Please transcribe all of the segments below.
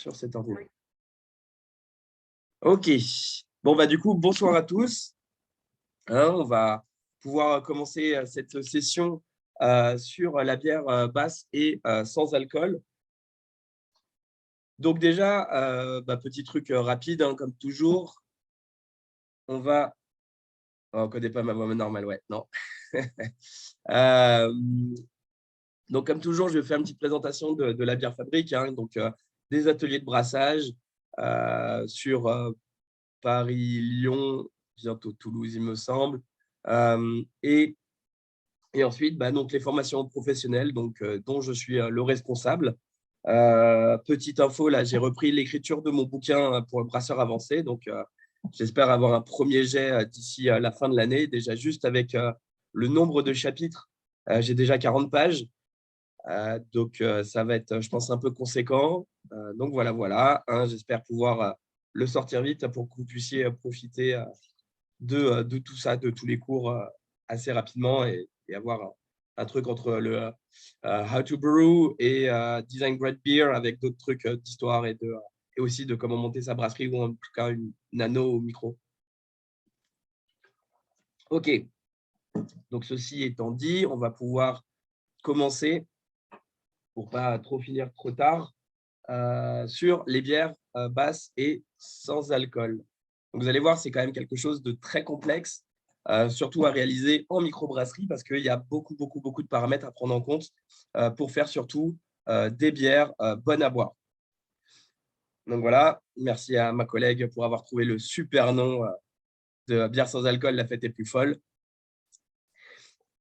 sur cet ordinateur. OK. Bon, bah, du coup, bonsoir à tous. Hein, on va pouvoir commencer cette session sur la bière basse et sans alcool. Donc déjà, bah, petit truc rapide, hein, comme toujours, on va… Oh, on ne connaît pas ma voix normale, ouais, non. Euh, donc, comme toujours, je vais faire une petite présentation de la bière fabrique, hein, donc des ateliers de brassage sur Paris, Lyon, bientôt Toulouse, il me semble. Et ensuite, bah, donc, les formations professionnelles donc, dont je suis le responsable. Petite info, là, j'ai repris l'écriture de mon bouquin pour le brasseur avancé. Donc, j'espère avoir un premier jet d'ici la fin de l'année. Déjà, juste avec le nombre de chapitres, j'ai déjà 40 pages. Donc, ça va être, je pense, un peu conséquent. Donc, voilà. Hein, j'espère pouvoir le sortir vite pour que vous puissiez profiter de tout ça, de tous les cours assez rapidement et avoir un truc entre le How to Brew et Design Great Beer avec d'autres trucs d'histoire et aussi de comment monter sa brasserie ou en tout cas une nano au micro. OK. Donc, ceci étant dit, on va pouvoir commencer pour ne pas trop finir trop tard sur les bières basses et sans alcool. Donc, vous allez voir, c'est quand même quelque chose de très complexe, surtout à réaliser en microbrasserie parce qu'il y a beaucoup de paramètres à prendre en compte pour faire surtout des bières bonnes à boire. Donc voilà, merci à ma collègue pour avoir trouvé le super nom de bière sans alcool, la fête est plus folle.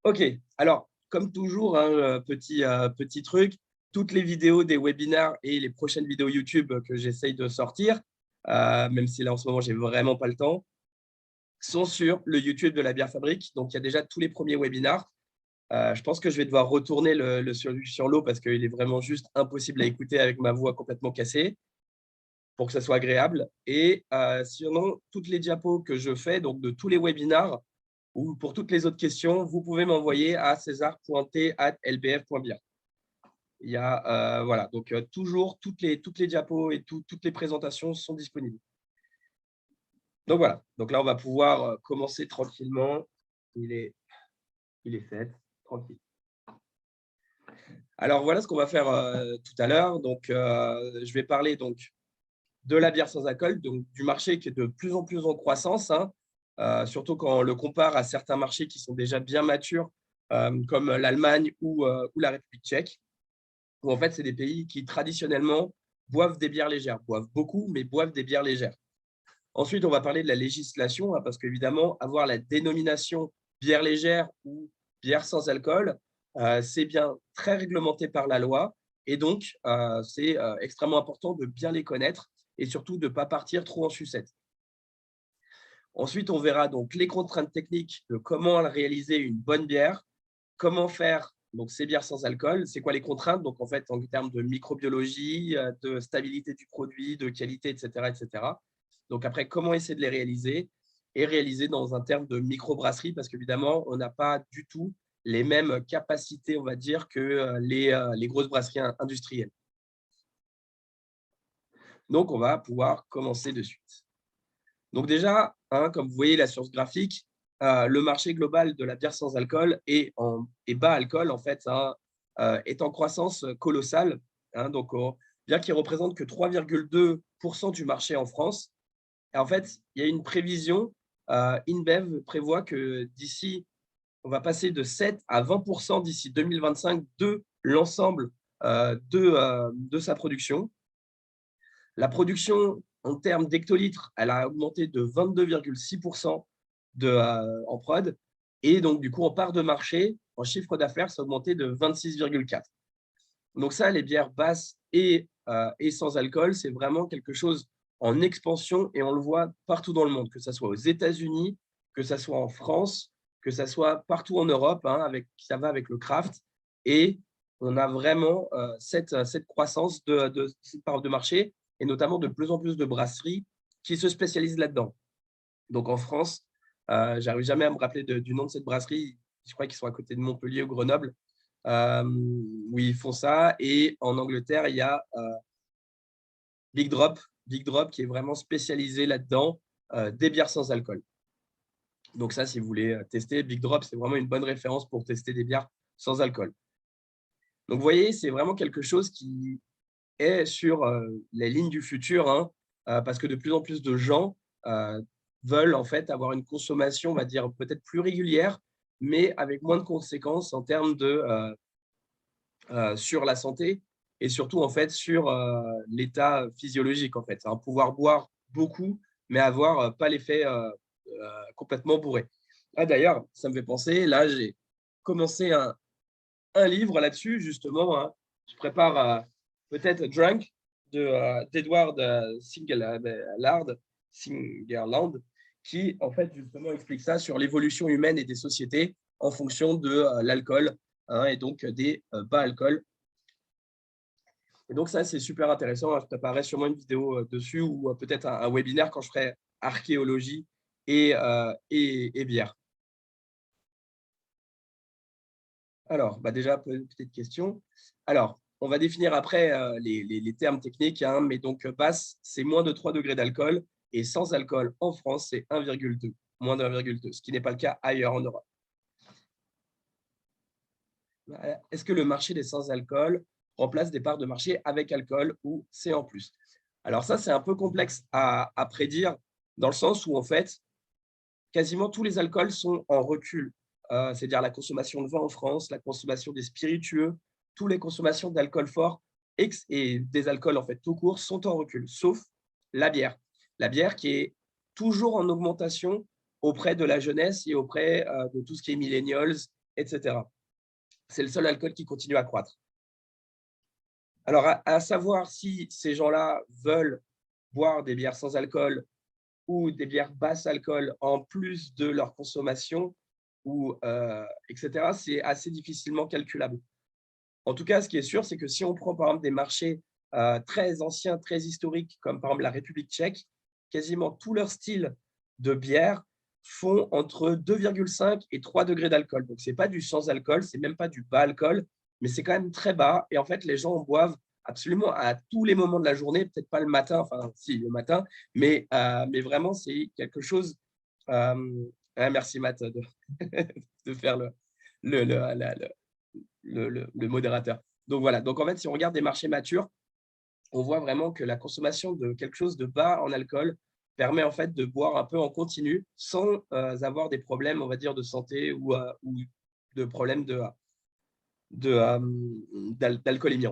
OK, alors, comme toujours, hein, petit truc, toutes les vidéos des webinaires et les prochaines vidéos YouTube que j'essaye de sortir, même si là, en ce moment, j'ai vraiment pas le temps, sont sur le YouTube de la Bière Fabrique. Donc, il y a déjà tous les premiers webinaires. Je pense que je vais devoir retourner le sur l'eau parce qu'il est vraiment juste impossible à écouter avec ma voix complètement cassée pour que ça soit agréable. Et sinon, toutes les diapos que je fais, donc de tous les webinaires, ou pour toutes les autres questions, vous pouvez m'envoyer à césar.t@lbf.bien. Il y a, voilà, donc toujours toutes les diapos et toutes les présentations sont disponibles. Donc voilà, donc là, on va pouvoir commencer tranquillement. Il est 7, tranquille. Alors, voilà ce qu'on va faire tout à l'heure. Donc, je vais parler donc, de la bière sans alcool, donc du marché qui est de plus en plus en croissance, hein, surtout quand on le compare à certains marchés qui sont déjà bien matures, comme l'Allemagne ou la République tchèque, où en fait, c'est des pays qui traditionnellement boivent des bières légères, boivent beaucoup, mais boivent des bières légères. Ensuite, on va parler de la législation, hein, parce qu'évidemment, avoir la dénomination bière légère ou bière sans alcool, c'est bien très réglementé par la loi. Et donc, c'est extrêmement important de bien les connaître et surtout de ne pas partir trop en sucette. Ensuite, on verra donc les contraintes techniques de comment réaliser une bonne bière, comment faire donc, ces bières sans alcool, c'est quoi les contraintes, donc en fait, en termes de microbiologie, de stabilité du produit, de qualité, etc., etc. Donc après, comment essayer de les réaliser et réaliser dans un terme de microbrasserie, parce qu'évidemment, on n'a pas du tout les mêmes capacités, on va dire, que les grosses brasseries industrielles. Donc, on va pouvoir commencer de suite. Donc déjà, hein, comme vous voyez la source graphique, le marché global de la bière sans alcool et bas alcool, en fait, hein, est en croissance colossale. Hein, donc, bien qu'il ne représente que 3,2% du marché en France. Et en fait, il y a une prévision, InBev prévoit que d'ici, on va passer de 7 à 20% d'ici 2025 de l'ensemble de sa production. La production, en termes d'hectolitres, elle a augmenté de 22,6% en prod. Et donc, du coup, en part de marché, en chiffre d'affaires, ça a augmenté de 26,4%. Donc ça, les bières basses et sans alcool, c'est vraiment quelque chose en expansion et on le voit partout dans le monde, que ce soit aux États-Unis, que ce soit en France, que ce soit partout en Europe, hein, ça va avec le craft. Et on a vraiment cette croissance de cette part de marché et notamment de plus en plus de brasseries qui se spécialisent là-dedans. Donc en France, je n'arrive jamais à me rappeler du nom de cette brasserie. Je crois qu'ils sont à côté de Montpellier ou Grenoble, où ils font ça. Et en Angleterre, il y a Big Drop, qui est vraiment spécialisé là-dedans, des bières sans alcool. Donc ça, si vous voulez tester, Big Drop, c'est vraiment une bonne référence pour tester des bières sans alcool. Donc, vous voyez, c'est vraiment quelque chose qui est sur les lignes du futur, hein, parce que de plus en plus de gens veulent en fait avoir une consommation, on va dire, peut-être plus régulière, mais avec moins de conséquences en termes de sur la santé et surtout en fait sur l'état physiologique en fait. Hein, pouvoir boire beaucoup, mais avoir pas l'effet complètement bourré. Ah, d'ailleurs, ça me fait penser, là, j'ai commencé un livre là-dessus, justement. Hein. Je prépare peut-être Drunk d'Edward Singerland, qui, en fait, justement, explique ça sur l'évolution humaine et des sociétés en fonction de l'alcool, hein, et donc des bas alcool. Et donc, ça, c'est super intéressant. Je préparerai sûrement une vidéo dessus ou peut-être un webinaire quand je ferai archéologie et bière. Alors, déjà, petite question. Alors, on va définir après les termes techniques, hein, mais donc basse, c'est moins de 3 degrés d'alcool et sans alcool en France, c'est 1,2, moins de 1,2, ce qui n'est pas le cas ailleurs en Europe. Est-ce que le marché des sans-alcool remplace des parts de marché avec alcool ou c'est en plus? Alors ça, c'est un peu complexe à prédire dans le sens où, en fait, quasiment tous les alcools sont en recul. C'est-à-dire la consommation de vin en France, la consommation des spiritueux, toutes les consommations d'alcool fort et des alcools en fait tout court sont en recul, sauf la bière. La bière qui est toujours en augmentation auprès de la jeunesse et auprès de tout ce qui est millennials, etc. C'est le seul alcool qui continue à croître. Alors, à savoir si ces gens-là veulent boire des bières sans alcool ou des bières basse alcool en plus de leur consommation, ou, etc., c'est assez difficilement calculable. En tout cas, ce qui est sûr, c'est que si on prend par exemple des marchés très anciens, très historiques, comme par exemple la République tchèque, quasiment tous leurs styles de bière font entre 2,5 et 3 degrés d'alcool. Donc, ce n'est pas du sans-alcool, ce n'est même pas du bas alcool, mais c'est quand même très bas. Et en fait, les gens en boivent absolument à tous les moments de la journée, peut-être pas le matin, enfin si, le matin, mais vraiment, c'est quelque chose… merci Matt de faire le modérateur. Donc voilà, donc en fait, si on regarde des marchés matures, on voit vraiment que la consommation de quelque chose de bas en alcool permet en fait de boire un peu en continu sans avoir des problèmes, on va dire, de santé ou de problèmes d'alcoolémie.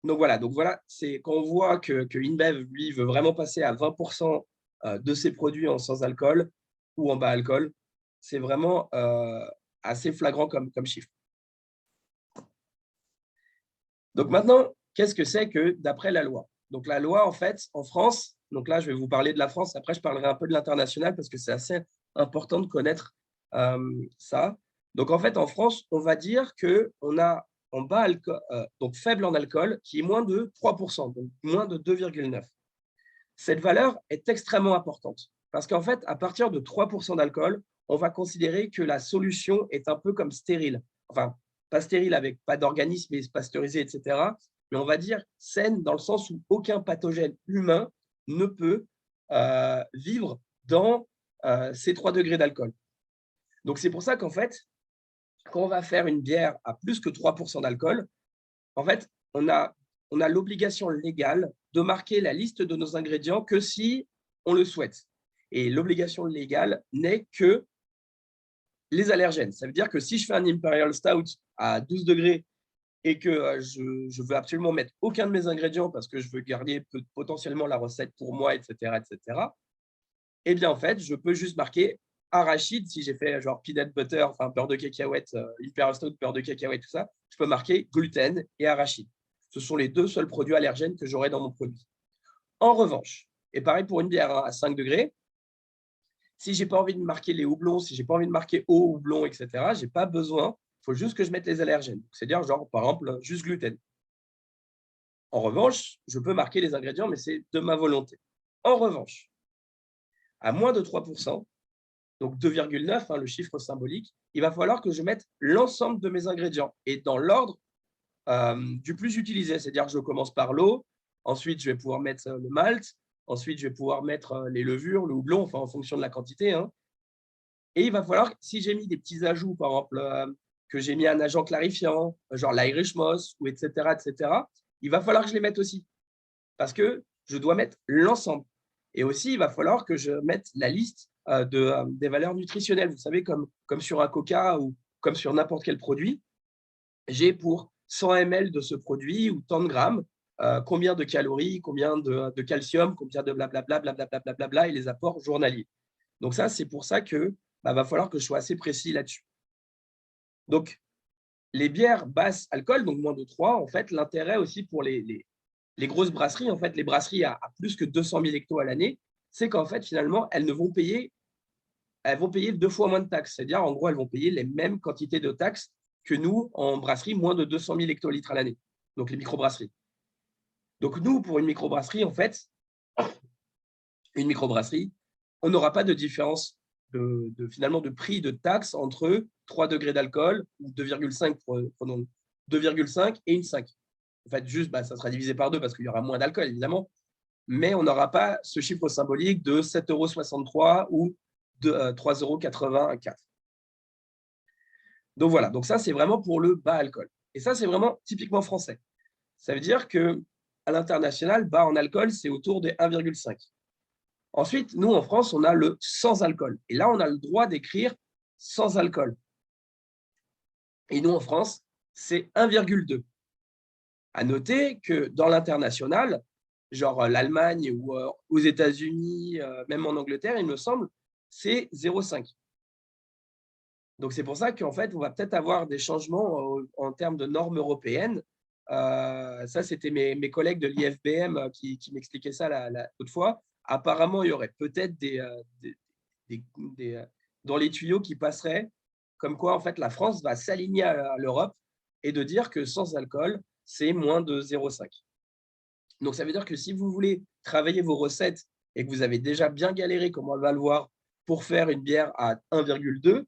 Donc voilà, c'est quand on voit que InBev, lui, veut vraiment passer à 20% de ses produits en sans alcool ou en bas alcool, c'est vraiment assez flagrant comme chiffre. Donc maintenant, qu'est-ce que c'est que d'après la loi? Donc la loi, en fait, en France, donc là, je vais vous parler de la France, après je parlerai un peu de l'international parce que c'est assez important de connaître ça. Donc en fait, en France, on va dire qu'on a en bas alcool, donc faible en alcool, qui est moins de 3%, donc moins de 2,9. Cette valeur est extrêmement importante parce qu'en fait, à partir de 3% d'alcool, on va considérer que la solution est un peu comme stérile. Enfin, pas stérile avec pas d'organismes pasteurisés, etc. Mais on va dire saine dans le sens où aucun pathogène humain ne peut vivre dans ces 3 degrés d'alcool. Donc, c'est pour ça qu'en fait, quand on va faire une bière à plus que 3% d'alcool, en fait, on a l'obligation légale de marquer la liste de nos ingrédients que si on le souhaite. Et l'obligation légale n'est que les allergènes. Ça veut dire que si je fais un Imperial Stout à 12 degrés et que je veux absolument mettre aucun de mes ingrédients parce que je veux garder potentiellement la recette pour moi, etc., eh bien, en fait, je peux juste marquer arachide. Si j'ai fait genre peanut butter, enfin beurre de cacahuète, Imperial Stout, beurre de cacahuète, tout ça, je peux marquer gluten et arachide. Ce sont les 2 seuls produits allergènes que j'aurai dans mon produit. En revanche, et pareil pour une bière à 5 degrés, si je n'ai pas envie de marquer les houblons, si je n'ai pas envie de marquer eau, houblon, etc., je n'ai pas besoin. Il faut juste que je mette les allergènes. C'est-à-dire, genre, par exemple, juste gluten. En revanche, je peux marquer les ingrédients, mais c'est de ma volonté. En revanche, à moins de 3%, donc 2,9, le chiffre symbolique, il va falloir que je mette l'ensemble de mes ingrédients et dans l'ordre du plus utilisé. C'est-à-dire que je commence par l'eau, Ensuite, je vais pouvoir mettre le malt. Ensuite, je vais pouvoir mettre les levures, le houblon, enfin, en fonction de la quantité. Hein. Et il va falloir, si j'ai mis des petits ajouts, par exemple, que j'ai mis un agent clarifiant, genre l'Irish Moss, ou etc., il va falloir que je les mette aussi. Parce que je dois mettre l'ensemble. Et aussi, il va falloir que je mette la liste des valeurs nutritionnelles. Vous savez, comme sur un Coca ou comme sur n'importe quel produit, j'ai pour 100 ml de ce produit ou tant de grammes, combien de calories, combien de calcium, combien de blablabla, blablabla, et les apports journaliers. Donc ça, c'est pour ça que va falloir que je sois assez précis là-dessus. Donc, les bières basses alcool, donc moins de 3, en fait, l'intérêt aussi pour les grosses brasseries, en fait, les brasseries à plus que 200 000 hectos à l'année, c'est qu'en fait, finalement, elles vont payer 2 fois moins de taxes. C'est-à-dire, en gros, elles vont payer les mêmes quantités de taxes que nous, en brasserie, moins de 200 000 hectolitres à l'année, donc les microbrasseries. Donc, nous, pour une microbrasserie, en fait, on n'aura pas de différence finalement de prix de taxe entre 3 degrés d'alcool, ou 2,5, prenons 2,5 et une 5. En fait, juste, ça sera divisé par 2 parce qu'il y aura moins d'alcool, évidemment, mais on n'aura pas ce chiffre symbolique de 7,63 € ou de 3,84 €. Donc voilà, donc ça, c'est vraiment pour le bas alcool. Et ça, c'est vraiment typiquement français. Ça veut dire qu'à l'international, bas en alcool, c'est autour des 1,5. Ensuite, nous, en France, on a le sans alcool. Et là, on a le droit d'écrire sans alcool. Et nous, en France, c'est 1,2. À noter que dans l'international, genre l'Allemagne ou aux États-Unis, même en Angleterre, il me semble, c'est 0,5. Donc, c'est pour ça qu'en fait, on va peut-être avoir des changements en termes de normes européennes. Ça, c'était mes collègues de l'IFBM qui m'expliquaient ça l'autre fois. Apparemment, il y aurait peut-être dans les tuyaux qui passeraient, comme quoi, en fait, la France va s'aligner à l'Europe et de dire que sans alcool, c'est moins de 0,5. Donc, ça veut dire que si vous voulez travailler vos recettes et que vous avez déjà bien galéré, comme on va le voir, pour faire une bière à 1,2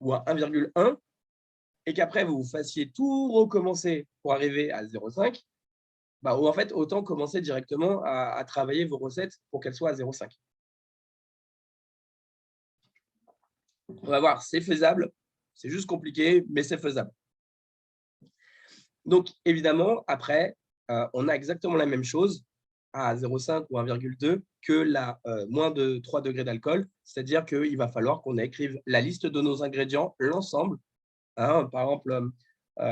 ou à 1,1, et qu'après, vous fassiez tout recommencer pour arriver à 0,5, en fait, autant commencer directement à travailler vos recettes pour qu'elles soient à 0,5. On va voir, c'est faisable. C'est juste compliqué, mais c'est faisable. Donc, évidemment, après, on a exactement la même chose à 0,5 ou 1,2 que la moins de 3 degrés d'alcool. C'est-à-dire qu'il va falloir qu'on écrive la liste de nos ingrédients, l'ensemble. Hein, par exemple,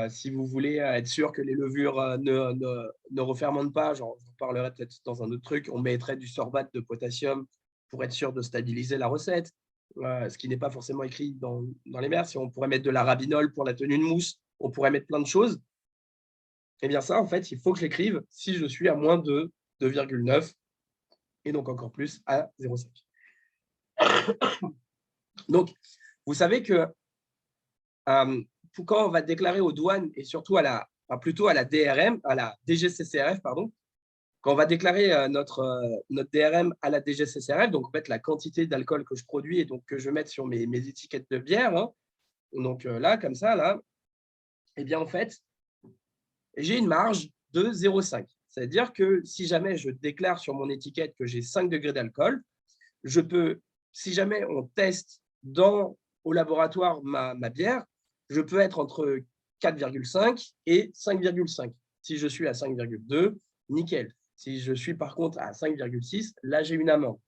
si vous voulez être sûr que les levures ne refermentent pas, j'en parlerai peut-être dans un autre truc, on mettrait du sorbate de potassium pour être sûr de stabiliser la recette, ce qui n'est pas forcément écrit dans les bières. Si on pourrait mettre de l'arabinol pour la tenue de mousse, on pourrait mettre plein de choses. Eh bien ça, en fait, il faut que je l'écrive si je suis à moins de 2,9 et donc encore plus à 0,5. Donc, vous savez que quand on va déclarer aux douanes et surtout plutôt à la DRM, à la DGCCRF, pardon, quand on va déclarer notre DRM à la DGCCRF, donc en fait la quantité d'alcool que je produis et donc que je mette sur mes étiquettes de bière, hein, donc là, comme ça, là, eh bien en fait, j'ai une marge de 0,5. C'est-à-dire que si jamais je déclare sur mon étiquette que j'ai 5 degrés d'alcool, je peux, si jamais on teste au laboratoire ma bière, je peux être entre 4,5 et 5,5. Si je suis à 5,2, nickel. Si je suis par contre à 5,6, là, j'ai une amende.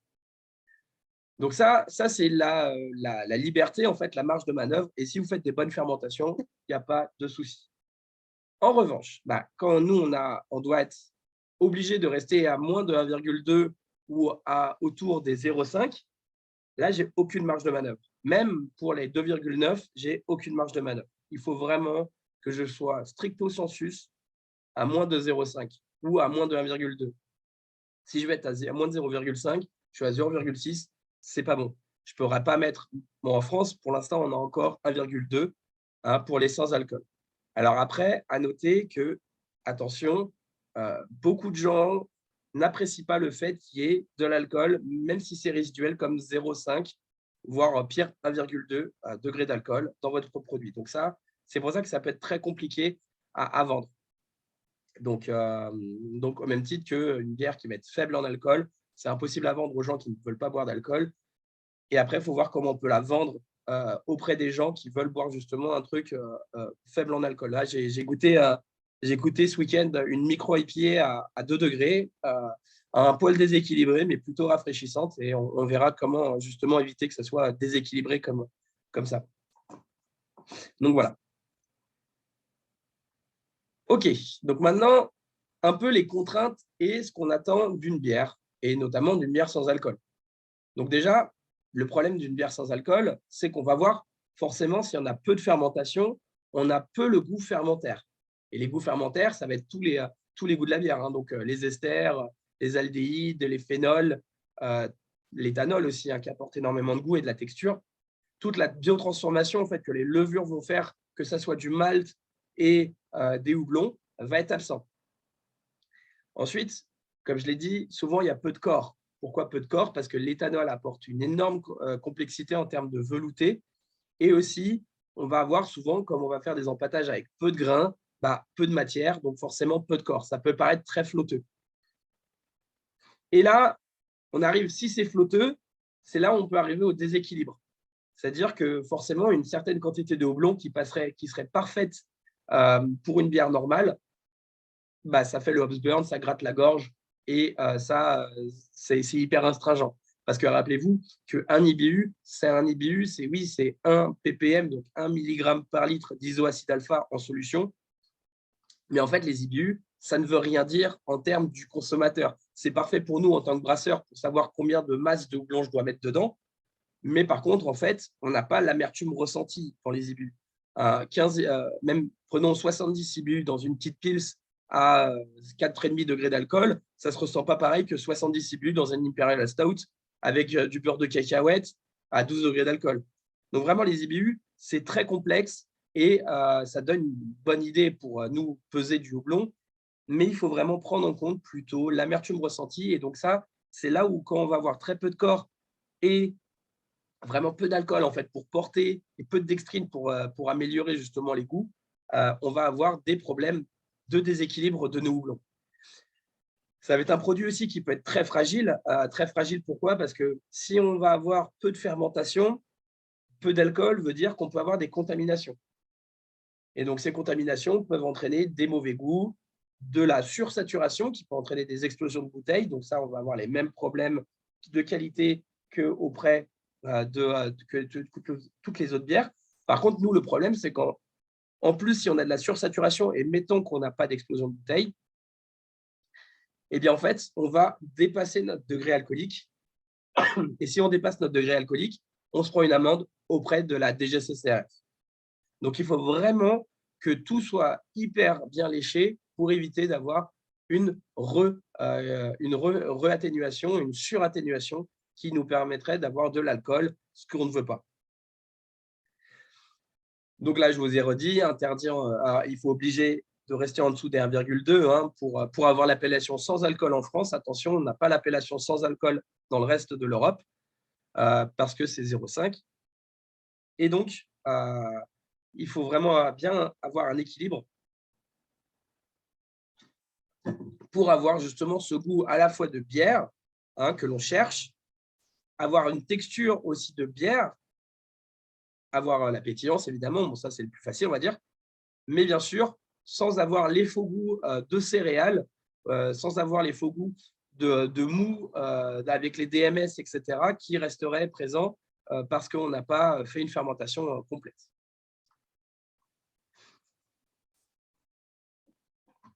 Donc ça c'est la liberté, en fait, la marge de manœuvre. Et si vous faites des bonnes fermentations, il n'y a pas de souci. En revanche, quand nous, on doit être obligé de rester à moins de 1,2 ou autour des 0,5, là, j'ai aucune marge de manœuvre. Même pour les 2,9, j'ai aucune marge de manœuvre. Il faut vraiment que je sois stricto sensus à moins de 0,5 ou à moins de 1,2. Si je vais être à moins de 0,5, je suis à 0,6, c'est pas bon. Je ne pourrais pas mettre… Bon, en France, pour l'instant, on a encore 1,2 pour les sans alcool. Alors après, à noter que, attention, beaucoup de gens n'apprécient pas le fait qu'il y ait de l'alcool, même si c'est résiduel, comme 0,5, voire pire, 1,2 degré d'alcool dans votre produit. Donc ça, c'est pour ça que ça peut être très compliqué à vendre. Donc, au même titre qu'une bière qui va être faible en alcool, c'est impossible à vendre aux gens qui ne veulent pas boire d'alcool. Et après, il faut voir comment on peut la vendre auprès des gens qui veulent boire justement un truc faible en alcool. Là, j'ai goûté ce week-end une micro IPA à 2 degrés, un poil déséquilibré, mais plutôt rafraîchissante. Et on verra comment justement éviter que ça soit déséquilibré comme ça. Donc voilà. OK, donc maintenant, un peu les contraintes et ce qu'on attend d'une bière, et notamment d'une bière sans alcool. Donc déjà, le problème d'une bière sans alcool, c'est qu'on va voir forcément, si on a peu de fermentation, on a peu le goût fermentaire. Et les goûts fermentaires, ça va être tous les goûts de la bière, hein. Donc les esters, les aldéhydes, les phénols, l'éthanol aussi, hein, qui apporte énormément de goût et de la texture. Toute la biotransformation en fait, que les levures vont faire, que ce soit du malt et des houblons, va être absent. Ensuite, comme je l'ai dit, souvent, il y a peu de corps. Pourquoi peu de corps? Parce que l'éthanol apporte une énorme complexité en termes de velouté. Et aussi, on va avoir souvent, comme on va faire des empâtages avec peu de grains, peu de matière, donc forcément peu de corps. Ça peut paraître très flotteux. Et là, on arrive, si c'est flotteux, c'est là où on peut arriver au déséquilibre. C'est-à-dire que forcément, une certaine quantité de houblon qui serait parfaite pour une bière normale, ça fait le hops burn, ça gratte la gorge et c'est hyper astringent. Parce que rappelez-vous qu'un IBU, c'est 1 ppm, donc 1 mg par litre d'isoacide alpha en solution. Mais en fait, les IBU, ça ne veut rien dire en termes du consommateur. C'est parfait pour nous en tant que brasseur pour savoir combien de masse de houblon je dois mettre dedans. Mais par contre, en fait, on n'a pas l'amertume ressentie dans les IBU. Même prenons 70 IBU dans une petite pils à 4,5 degrés d'alcool, ça ne se ressent pas pareil que 70 IBU dans un Imperial Stout avec du beurre de cacahuète à 12 degrés d'alcool. Donc vraiment, les IBU, c'est très complexe et ça donne une bonne idée pour nous peser du houblon, mais il faut vraiment prendre en compte plutôt l'amertume ressentie. Et donc ça, c'est là où quand on va avoir très peu de corps et vraiment peu d'alcool en fait pour porter et peu de dextrine pour améliorer justement les goûts, on va avoir des problèmes de déséquilibre de nos houblons. Ça va être un produit aussi qui peut être très fragile. Très fragile pourquoi? Parce que si on va avoir peu de fermentation, peu d'alcool veut dire qu'on peut avoir des contaminations. Et donc ces contaminations peuvent entraîner des mauvais goûts, de la sursaturation qui peut entraîner des explosions de bouteilles. Donc ça, on va avoir les mêmes problèmes de qualité qu'auprès que toutes les autres bières. Par contre, nous, le problème, c'est qu'en plus, si on a de la sursaturation et mettons qu'on n'a pas d'explosion de bouteille, eh bien, en fait, on va dépasser notre degré alcoolique. Et si on dépasse notre degré alcoolique, on se prend une amende auprès de la DGCCRF. Donc, il faut vraiment que tout soit hyper bien léché pour éviter d'avoir une re-atténuation, une suratténuation qui nous permettrait d'avoir de l'alcool, ce qu'on ne veut pas. Donc là, je vous ai redit, interdire, il faut obliger de rester en dessous des 1,2 hein, pour avoir l'appellation sans alcool en France. Attention, on n'a pas l'appellation sans alcool dans le reste de l'Europe parce que c'est 0,5. Et donc, il faut vraiment bien avoir un équilibre pour avoir justement ce goût à la fois de bière hein, que l'on cherche, avoir une texture aussi de bière, avoir la pétillance évidemment, bon, ça c'est le plus facile on va dire, mais bien sûr sans avoir les faux goûts de céréales, sans avoir les faux goûts de mou avec les DMS, etc., qui resteraient présents parce qu'on n'a pas fait une fermentation complète.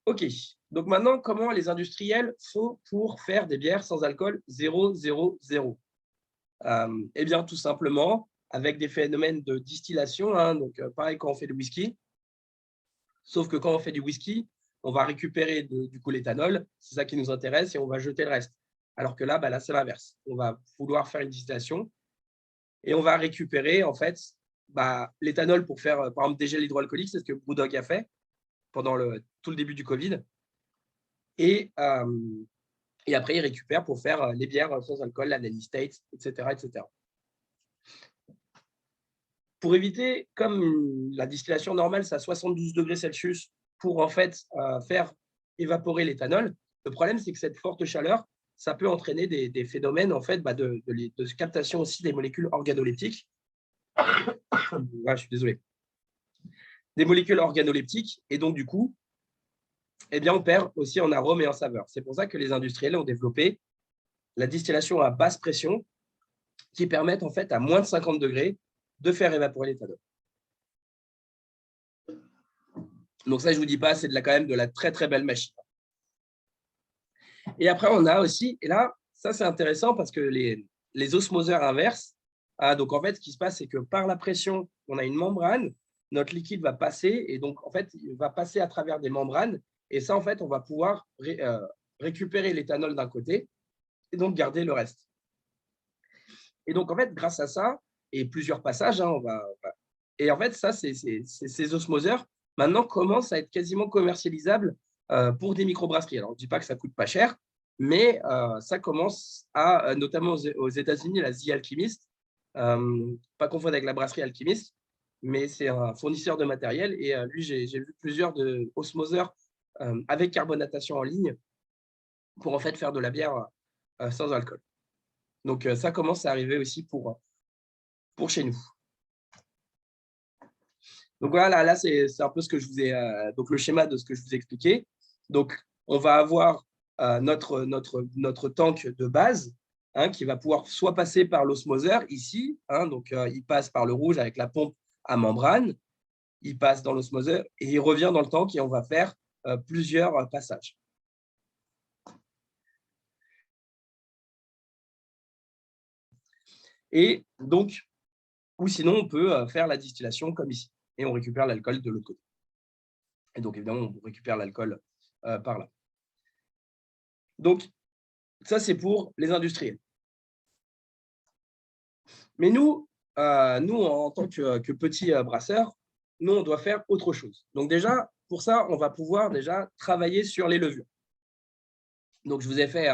OK, donc maintenant, comment les industriels font pour faire des bières sans alcool 0,0,0 ? Eh bien, tout simplement, avec des phénomènes de distillation, hein, donc pareil quand on fait du whisky, sauf que quand on fait du whisky, on va récupérer du coup l'éthanol, c'est ça qui nous intéresse, et on va jeter le reste. Alors que là, là c'est l'inverse. On va vouloir faire une distillation et on va récupérer en fait l'éthanol pour faire, par exemple, des gels hydroalcooliques, c'est ce que BrewDog a fait pendant tout le début du Covid. Et après, ils récupèrent pour faire les bières sans alcool, la Nanny State, etc., etc. Pour éviter, comme la distillation normale, c'est à 72 degrés Celsius, pour en fait faire évaporer l'éthanol. Le problème, c'est que cette forte chaleur, ça peut entraîner des phénomènes en fait, de captation aussi des molécules organoleptiques. Je suis désolé. Des molécules organoleptiques, et donc du coup, eh bien, on perd aussi en arôme et en saveur. C'est pour ça que les industriels ont développé la distillation à basse pression qui permettent en fait à moins de 50 degrés de faire évaporer l'éthanol. Donc ça, je ne vous dis pas, c'est quand même de la très très belle machine. Et après, on a aussi, et là, ça c'est intéressant parce que les osmoseurs inverses, donc en fait, ce qui se passe, c'est que par la pression, on a une membrane, notre liquide va passer, et donc en fait, il va passer à travers des membranes, et ça, en fait, on va pouvoir récupérer l'éthanol d'un côté, et donc garder le reste. Et donc, en fait, grâce à ça, et plusieurs passages, et en fait, ça, ces osmoseurs, maintenant, commencent à être quasiment commercialisables pour des microbrasseries. Alors, je ne dis pas que ça ne coûte pas cher, mais ça commence à, notamment aux États-Unis, la The Alchemist, pas confondre avec la brasserie Alchemist, mais c'est un fournisseur de matériel. Et lui, j'ai vu plusieurs osmoseurs avec carbonatation en ligne pour en fait faire de la bière sans alcool. Donc, ça commence à arriver aussi pour chez nous. Donc, voilà, là c'est un peu ce que je vous ai, donc le schéma de ce que je vous ai expliqué. Donc, on va avoir notre tank de base qui va pouvoir soit passer par l'osmoseur ici, donc il passe par le rouge avec la pompe à membrane, il passe dans l'osmoseur et il revient dans le tank et on va faire plusieurs passages. Et donc, ou sinon, on peut faire la distillation comme ici et on récupère l'alcool de l'autre côté. Et donc, évidemment, on récupère l'alcool par là. Donc, ça, c'est pour les industriels. Mais nous, en tant que petits brasseurs, nous, on doit faire autre chose. Donc déjà, pour ça, on va pouvoir déjà travailler sur les levures. Donc, je vous ai fait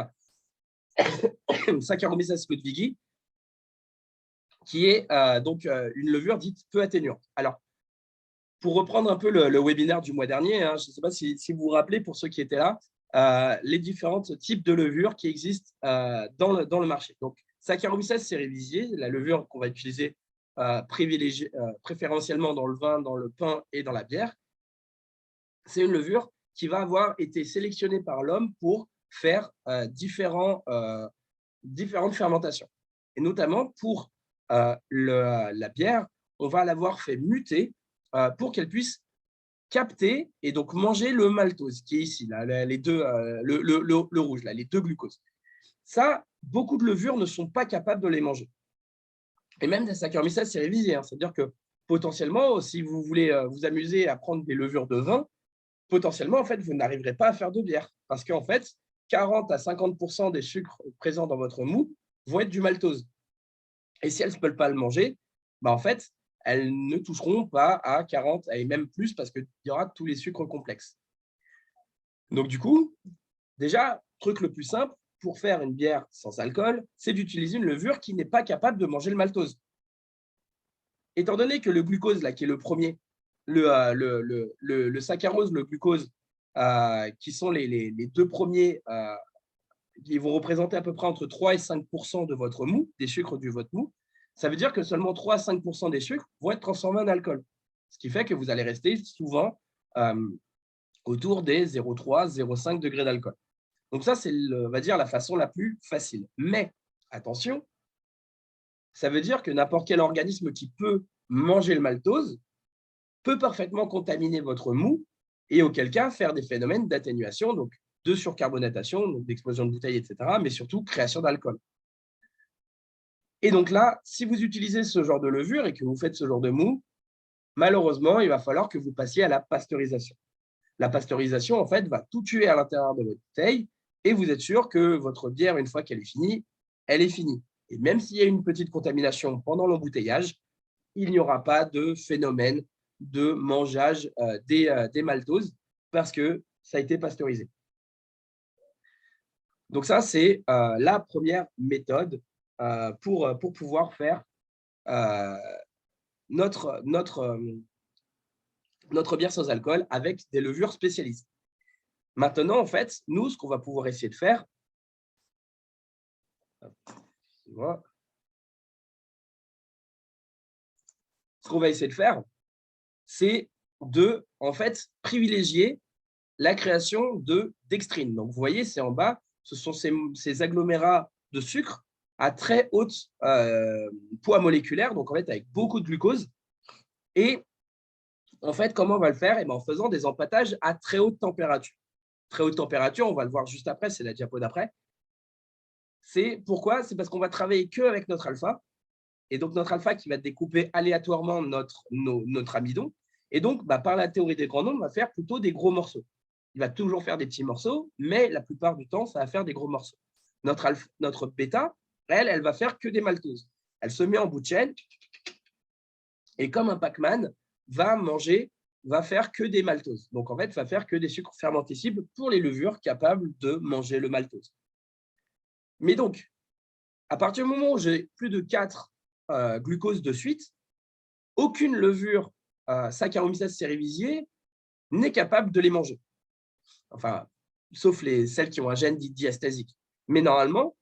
Saccharomyces Ludwigi, qui est donc une levure dite peu atténuante. Alors, pour reprendre un peu le webinaire du mois dernier, je ne sais pas si vous vous rappelez, pour ceux qui étaient là, les différents types de levures qui existent dans le marché. Donc, Saccharomyces cerevisiae, la levure qu'on va utiliser préférentiellement dans le vin, dans le pain et dans la bière, c'est une levure qui va avoir été sélectionnée par l'homme pour faire différentes fermentations. Et notamment pour la bière, on va l'avoir fait muter pour qu'elle puisse capter et donc manger le maltose qui est ici, là, les deux, le rouge, là, les deux glucoses. Ça, beaucoup de levures ne sont pas capables de les manger. Et même des Saccharomyces cerevisiae, c'est-à-dire que potentiellement, si vous voulez vous amuser à prendre des levures de vin, potentiellement, en fait, vous n'arriverez pas à faire de bière parce qu'en fait, 40 à 50% des sucres présents dans votre mou vont être du maltose. Et si elles ne peuvent pas le manger, en fait, elles ne toucheront pas à 40 et même plus parce qu'il y aura tous les sucres complexes. Donc, du coup, déjà, truc le plus simple pour faire une bière sans alcool, c'est d'utiliser une levure qui n'est pas capable de manger le maltose. Étant donné que le glucose, là, qui est le premier, le saccharose, le glucose, qui sont les deux premiers, qui vont représenter à peu près entre 3 et 5% de votre mou, des sucres de votre mou, ça veut dire que seulement 3 à 5% des sucres vont être transformés en alcool. Ce qui fait que vous allez rester souvent autour des 0,3, 0,5 degrés d'alcool. Donc ça, c'est, on va dire, la façon la plus facile. Mais attention, ça veut dire que n'importe quel organisme qui peut manger le maltose peut parfaitement contaminer votre mou et auquel cas faire des phénomènes d'atténuation, donc de surcarbonatation, donc d'explosion de bouteilles, etc., mais surtout création d'alcool. Et donc là, si vous utilisez ce genre de levure et que vous faites ce genre de mou, malheureusement, il va falloir que vous passiez à la pasteurisation. La pasteurisation, en fait, va tout tuer à l'intérieur de votre bouteille et vous êtes sûr que votre bière, une fois qu'elle est finie, elle est finie. Et même s'il y a une petite contamination pendant l'embouteillage, il n'y aura pas de phénomène de mangeage des maltoses parce que ça a été pasteurisé. Donc ça, c'est la première méthode pour pouvoir faire notre bière sans alcool avec des levures spécialisées. Maintenant, en fait, nous, ce qu'on va pouvoir essayer de faire, c'est de, en fait, privilégier la création de dextrine. Donc, vous voyez, c'est en bas, ce sont ces agglomérats de sucre à très haute poids moléculaire, donc en fait, avec beaucoup de glucose. Et en fait, comment on va le faire? En faisant des empâtages à très haute température. Très haute température, on va le voir juste après, c'est la diapo d'après. C'est pourquoi? C'est parce qu'on va travailler qu'avec notre alpha. Et donc, notre alpha qui va découper aléatoirement notre amidon. Et donc, par la théorie des grands nombres, on va faire plutôt des gros morceaux. Il va toujours faire des petits morceaux, mais la plupart du temps, ça va faire des gros morceaux. Notre bêta, elle va faire que des maltoses. Elle se met en bout de chaîne et comme un Pac-Man, va faire que des maltoses. Donc, en fait, va faire que des sucres fermentescibles pour les levures capables de manger le maltose. Mais donc, à partir du moment où j'ai plus de 4 glucoses de suite, aucune levure Saccharomyces cerevisiae n'est capable de les manger. Enfin, sauf celles qui ont un gène dit diastasique. Mais normalement,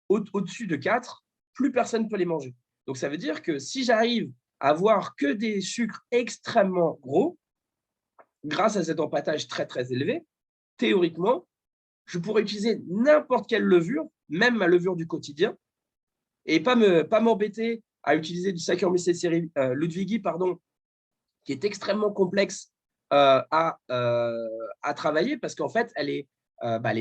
au-dessus de 4, plus personne ne peut les manger. Donc, ça veut dire que si j'arrive à avoir que des sucres extrêmement gros, grâce à cet empâtage très, très élevé, théoriquement, je pourrais utiliser n'importe quelle levure, même ma levure du quotidien, et pas m'embêter à utiliser du Saccharomyces ludwigi, qui est extrêmement complexe à travailler parce qu'en fait, elle est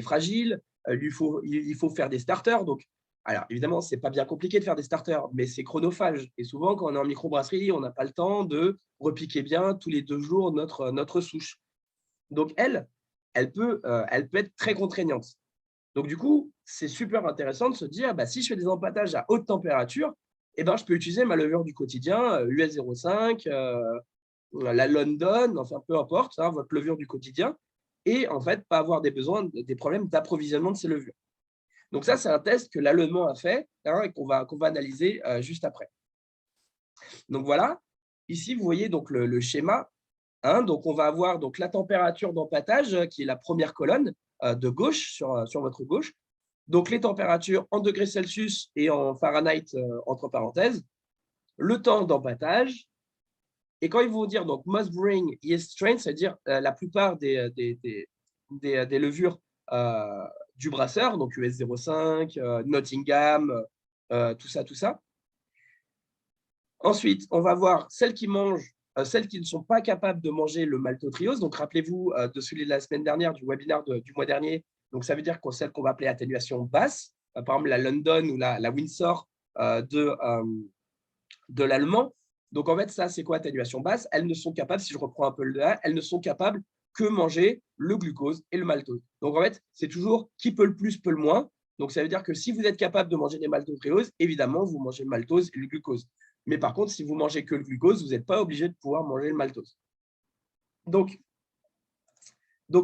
fragile, il faut faire des starters. Donc, alors évidemment, ce n'est pas bien compliqué de faire des starters, mais c'est chronophage. Et souvent, quand on est en microbrasserie, on n'a pas le temps de repiquer bien tous les 2 jours notre souche. Donc, elle peut être très contraignante. Donc, du coup, c'est super intéressant de se dire, si je fais des empâtages à haute température, je peux utiliser ma levure du quotidien, US 05, la London, enfin peu importe, votre levure du quotidien, et en fait, pas avoir des problèmes d'approvisionnement de ces levures. Donc ça, c'est un test que l'Allemand a fait et qu'on va analyser juste après. Donc voilà, ici, vous voyez donc le schéma. Donc, on va avoir donc, la température d'empâtage, qui est la première colonne de gauche, sur votre gauche. Donc, les températures en degrés Celsius et en Fahrenheit, entre parenthèses. Le temps d'empâtage. Et quand ils vont dire donc must bring yeast strain, c'est-à-dire la plupart des levures du brasseur, donc US 05, Nottingham, tout ça. Ensuite, on va voir celles qui ne sont pas capables de manger le maltotriose. Donc, rappelez-vous de celui de la semaine dernière, du webinaire du mois dernier. Donc, ça veut dire que celles qu'on va appeler atténuation basse, par exemple la London ou la Windsor de l'allemand. Donc, en fait, ça, c'est quoi atténuation basse? Elles ne sont capables, si je reprends un peu le A, elles ne sont capables que manger le glucose et le maltose. Donc, en fait, c'est toujours qui peut le plus, peut le moins. Donc, ça veut dire que si vous êtes capable de manger des maltotrioses, évidemment, vous mangez le maltose et le glucose. Mais par contre, si vous mangez que le glucose, vous n'êtes pas obligé de pouvoir manger le maltose. Donc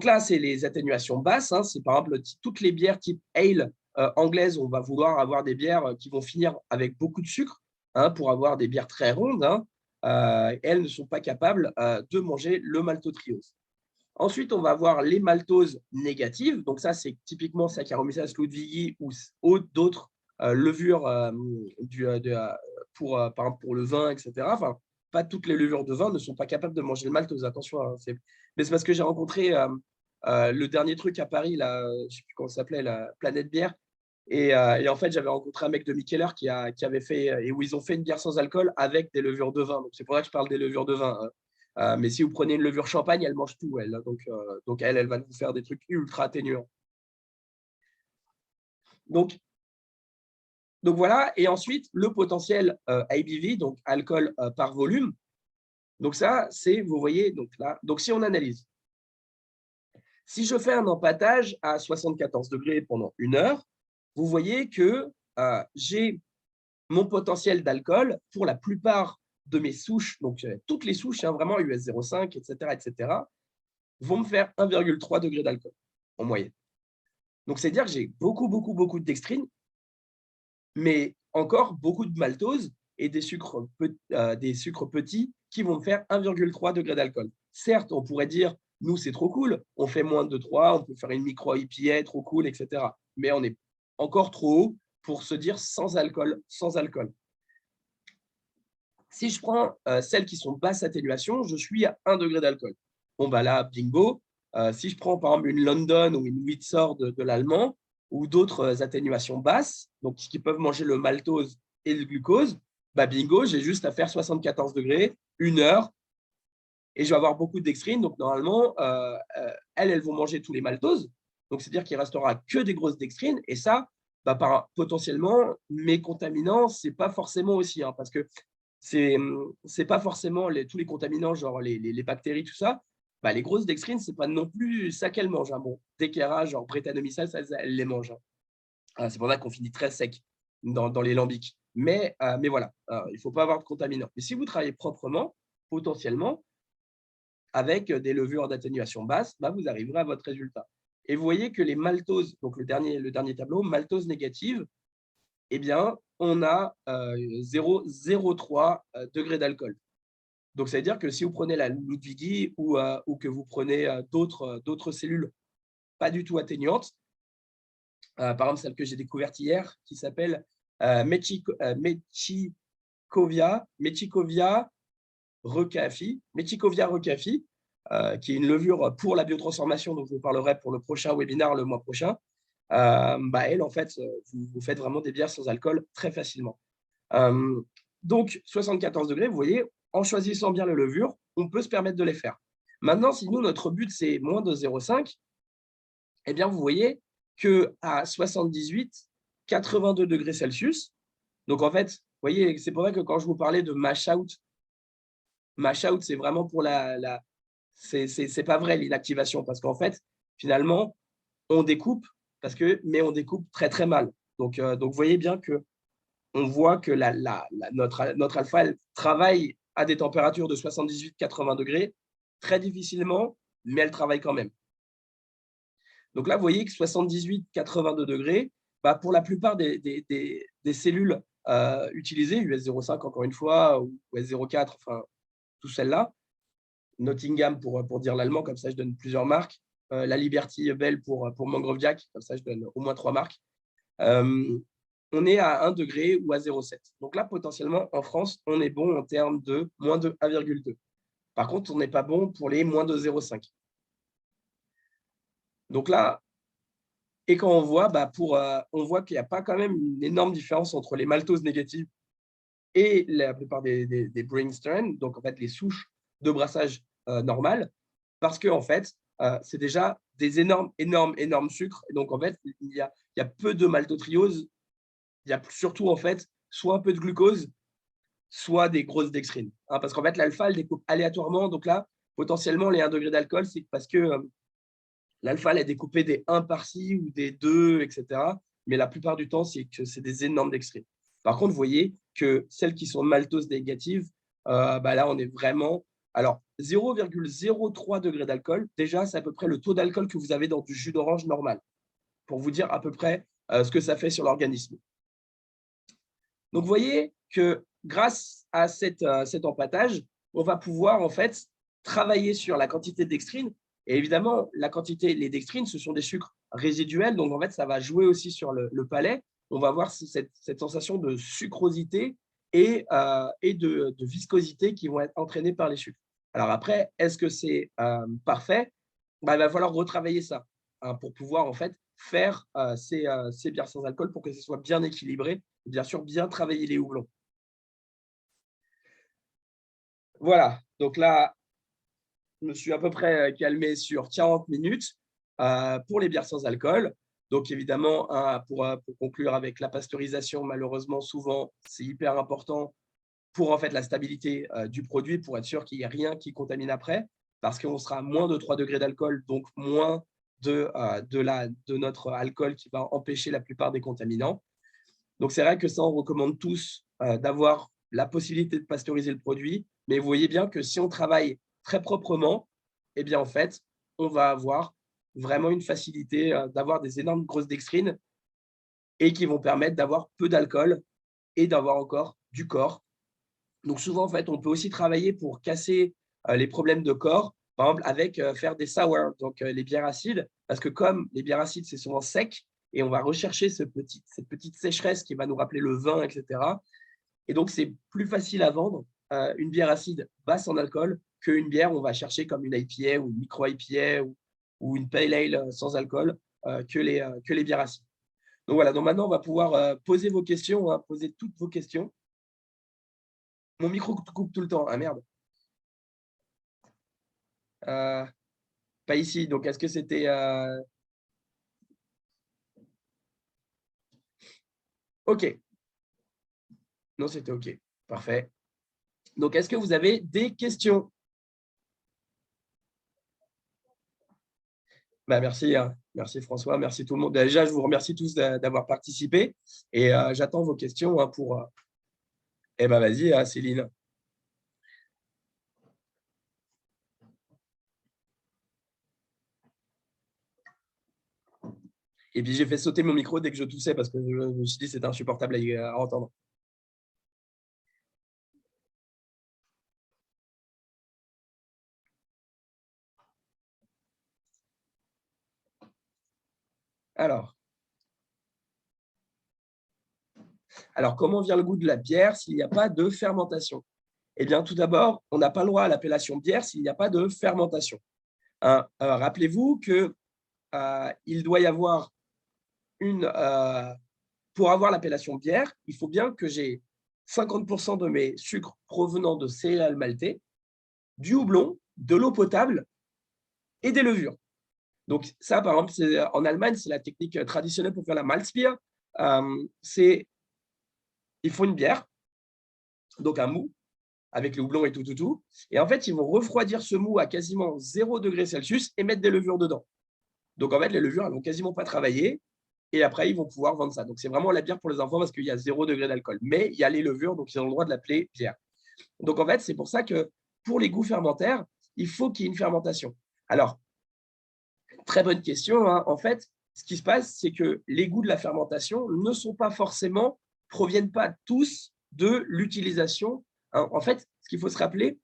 là, c'est les atténuations basses. C'est par exemple toutes les bières type ale anglaises. On va vouloir avoir des bières qui vont finir avec beaucoup de sucre pour avoir des bières très rondes. Elles ne sont pas capables de manger le maltotriose. Ensuite, on va avoir les maltoses négatives. Donc ça, c'est typiquement Saccharomyces ludwigi ou d'autres levures par exemple pour le vin, etc. Enfin, pas toutes les levures de vin ne sont pas capables de manger le maltose, attention. Mais c'est parce que j'ai rencontré le dernier truc à Paris, là, je ne sais plus comment ça s'appelait, la Planète Bière. Et en fait, j'avais rencontré un mec de Mikkeller qui avait fait, et où ils ont fait une bière sans alcool avec des levures de vin. Donc, c'est pour ça que je parle des levures de vin. Mais si vous prenez une levure champagne, elle mange tout, elle. Donc elle va vous faire des trucs ultra atténuants. Donc voilà. Et ensuite, le potentiel ABV, donc alcool par volume. Donc ça, c'est, vous voyez, donc là, donc si on analyse, si je fais un empâtage à 74 degrés pendant 1 heure, vous voyez que j'ai mon potentiel d'alcool pour la plupart de mes souches, donc toutes les souches, vraiment US 05, etc., vont me faire 1,3 degré d'alcool en moyenne. Donc, c'est-à-dire que j'ai beaucoup de dextrine, mais encore beaucoup de maltose et des sucres petits qui vont me faire 1,3 degré d'alcool. Certes, on pourrait dire nous, c'est trop cool. On fait moins de 3, on peut faire une micro IPA, trop cool, etc. Mais on est encore trop haut pour se dire sans alcool, sans alcool. Si je prends celles qui sont basse atténuation, je suis à 1 degré d'alcool. Bon, bah là, bingo. Si je prends par exemple une London ou une Windsor de l'allemand ou d'autres atténuations basses, donc qui peuvent manger le maltose et le glucose, bah bingo, j'ai juste à faire 74 degrés, 1 heure, et je vais avoir beaucoup de dextrine. Donc normalement, elles vont manger tous les maltoses. Donc c'est-à-dire qu'il ne restera que des grosses dextrines. Et ça, bah, potentiellement, mes contaminants, ce n'est pas forcément aussi, hein, parce que c'est pas forcément tous les contaminants, genre les bactéries, tout ça. Bah, les grosses dextrines, c'est pas non plus ça qu'elles mangent, hein. Bon, dès qu'il y a genre Brettanomyces, elles les mangent, hein. C'est pour ça qu'on finit très sec dans les lambics. Mais voilà, il ne faut pas avoir de contaminants. Mais si vous travaillez proprement, potentiellement, avec des levures d'atténuation basse, bah, vous arriverez à votre résultat. Et vous voyez que les maltoses, donc le dernier tableau, maltose négative, eh bien, on a 0,03 degrés d'alcool. Donc, ça veut dire que si vous prenez la Ludwigi ou que vous prenez d'autres cellules pas du tout atténuantes, par exemple celle que j'ai découverte hier, qui s'appelle Mechicovia recafi, qui est une levure pour la biotransformation, dont je vous parlerai pour le prochain webinaire le mois prochain. Bah, elle, en fait, vous faites vraiment des bières sans alcool très facilement. Donc, 74 degrés, vous voyez, en choisissant bien les levures, on peut se permettre de les faire. Maintenant, si nous, notre but, c'est moins de 0,5, eh bien, vous voyez qu'à 78, 82 degrés Celsius, donc en fait, vous voyez, c'est pour ça que quand je vous parlais de mash out, c'est vraiment pour c'est pas vrai l'inactivation, parce qu'en fait, finalement, on découpe, mais on découpe très, très mal. Donc vous voyez bien que on voit que notre alpha, elle travaille à des températures de 78-80 degrés, très difficilement, mais elle travaille quand même. Donc là, vous voyez que 78-82 degrés, bah, pour la plupart des cellules utilisées, US05 encore une fois, ou US04, enfin, tout celles-là, Nottingham pour dire l'allemand, comme ça je donne plusieurs marques, la Liberty Bell pour Mangrove Jack, comme ça je donne au moins 3 marques. On est à 1 degré ou à 0,7. Donc là, potentiellement, en France, on est bon en termes de moins de 1,2. Par contre, on n'est pas bon pour les moins de 0,5. Donc là, et quand on voit, on voit qu'il n'y a pas quand même une énorme différence entre les maltoses négatives et la plupart des brewing strains, donc en fait les souches de brassage normales, parce que en fait, c'est déjà des énormes sucres. Et donc en fait, il y a peu de maltotriose. Il y a surtout en fait soit un peu de glucose, soit des grosses dextrines. Hein, parce qu'en fait, l'alpha, elle découpe aléatoirement. Donc là, potentiellement, les 1 degré d'alcool, c'est parce que l'alpha, elle a découpé des 1 par-ci ou des 2, etc. Mais la plupart du temps, c'est que c'est des énormes dextrines. Par contre, vous voyez que celles qui sont maltose négatives, bah là, on est vraiment… Alors, 0,03 degré d'alcool, déjà, c'est à peu près le taux d'alcool que vous avez dans du jus d'orange normal, pour vous dire à peu près ce que ça fait sur l'organisme. Donc, vous voyez que grâce à cet empâtage, on va pouvoir en fait travailler sur la quantité de dextrine. Et évidemment, les dextrines, ce sont des sucres résiduels. Donc, en fait, ça va jouer aussi sur le palais. On va avoir cette sensation de sucrosité et de viscosité qui vont être entraînées par les sucres. Alors après, est-ce que c'est parfait? Bah, il va falloir retravailler ça, hein, pour pouvoir en fait faire ces bières sans alcool pour que ce soit bien équilibré. Et bien sûr, bien travailler les houblons. Voilà, donc là, je me suis à peu près calmé sur 40 minutes pour les bières sans alcool. Donc évidemment, pour conclure avec la pasteurisation, malheureusement, souvent, c'est hyper important pour en fait la stabilité du produit, pour être sûr qu'il n'y ait rien qui contamine après, parce qu'on sera à moins de 3 degrés d'alcool, donc moins de notre alcool qui va empêcher la plupart des contaminants. Donc c'est vrai que ça, on recommande tous d'avoir la possibilité de pasteuriser le produit, mais vous voyez bien que si on travaille très proprement, eh bien en fait, on va avoir vraiment une facilité d'avoir des énormes grosses dextrines et qui vont permettre d'avoir peu d'alcool et d'avoir encore du corps. Donc souvent, en fait, on peut aussi travailler pour casser les problèmes de corps. par exemple, avec faire des sour, donc les bières acides, parce que comme les bières acides, c'est souvent sec, et on va rechercher cette petite sécheresse qui va nous rappeler le vin, etc. Et donc, c'est plus facile à vendre une bière acide basse en alcool qu'une bière où on va chercher comme une IPA ou une micro-IPA ou une pale ale sans alcool que les bières acides. Donc voilà, donc maintenant, on va pouvoir poser vos questions, hein, poser toutes vos questions. Mon micro coupe tout le temps. Ah merde. Pas ici. Donc, est-ce que c'était… OK. Non, c'était OK. Parfait. Donc, est-ce que vous avez des questions? Bah, merci, hein. Merci François, merci tout le monde. Déjà, je vous remercie tous d'avoir participé et j'attends vos questions hein, pour… Eh ben vas-y, hein, Céline. Et puis, j'ai fait sauter mon micro dès que je toussais parce que je me suis dit que c'était insupportable à entendre. Alors, comment vient le goût de la bière s'il n'y a pas de fermentation? Eh bien, tout d'abord, on n'a pas le droit à l'appellation bière s'il n'y a pas de fermentation. Hein, rappelez-vous que il doit y avoir pour avoir l'appellation bière, il faut bien que j'ai 50% de mes sucres provenant de céréales maltées, du houblon, de l'eau potable et des levures. Donc ça, par exemple, en Allemagne, c'est la technique traditionnelle pour faire la Malzbier. Il faut une bière, donc un mou, avec le houblon et tout. Et en fait, ils vont refroidir ce mou à quasiment 0 degré Celsius et mettre des levures dedans. Donc, en fait, les levures, elles vont quasiment pas travailler. Et après, ils vont pouvoir vendre ça. Donc, c'est vraiment la bière pour les enfants parce qu'il y a 0 degré d'alcool. Mais il y a les levures, donc ils ont le droit de l'appeler bière. Donc, en fait, c'est pour ça que pour les goûts fermentaires, il faut qu'il y ait une fermentation. Alors, très bonne question. Hein. En fait, ce qui se passe, c'est que les goûts de la fermentation ne sont pas forcément, proviennent pas tous de l'utilisation. Hein. En fait, ce qu'il faut se rappeler,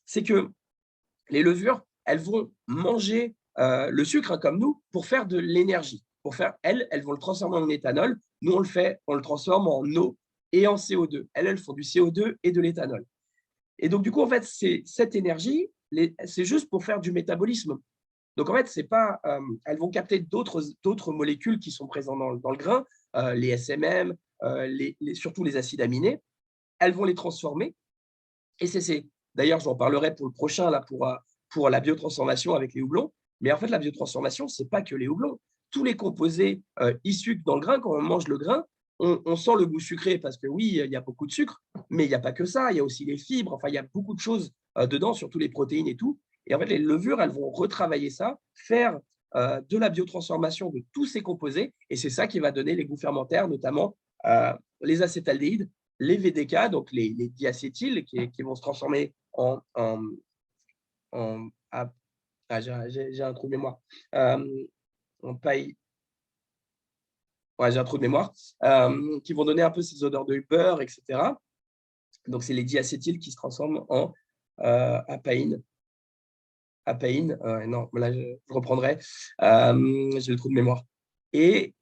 c'est que les levures, elles vont manger le sucre hein, comme nous pour faire de l'énergie. Pour faire, elles vont le transformer en éthanol. Nous, on le transforme en eau et en CO2. Elles font du CO2 et de l'éthanol. Et donc, du coup, en fait, cette énergie, c'est juste pour faire du métabolisme. Donc, en fait, c'est pas, elles vont capter d'autres molécules qui sont présentes dans le grain, les SMM, surtout les acides aminés. Elles vont les transformer. Et d'ailleurs, j'en parlerai pour le prochain, là, pour la biotransformation avec les houblons. Mais en fait, la biotransformation, ce n'est pas que les houblons. Tous les composés issus dans le grain, quand on mange le grain, on sent le goût sucré parce que oui, il y a beaucoup de sucre, mais il n'y a pas que ça. Il y a aussi les fibres. Enfin, il y a beaucoup de choses dedans, surtout les protéines et tout. Et en fait, les levures, elles vont retravailler ça, faire de la biotransformation de tous ces composés. Et c'est ça qui va donner les goûts fermentaires, notamment les acétaldéhydes, les VDK, donc les diacétyles qui vont se transformer en j'ai un trou de mémoire. En paille. Ouais, j'ai un trou de mémoire. Qui vont donner un peu ces odeurs de beurre, etc. Donc, c'est les diacétyles qui se transforment en apaïne. Apaïne, non, là, je reprendrai. J'ai le trou de mémoire. Et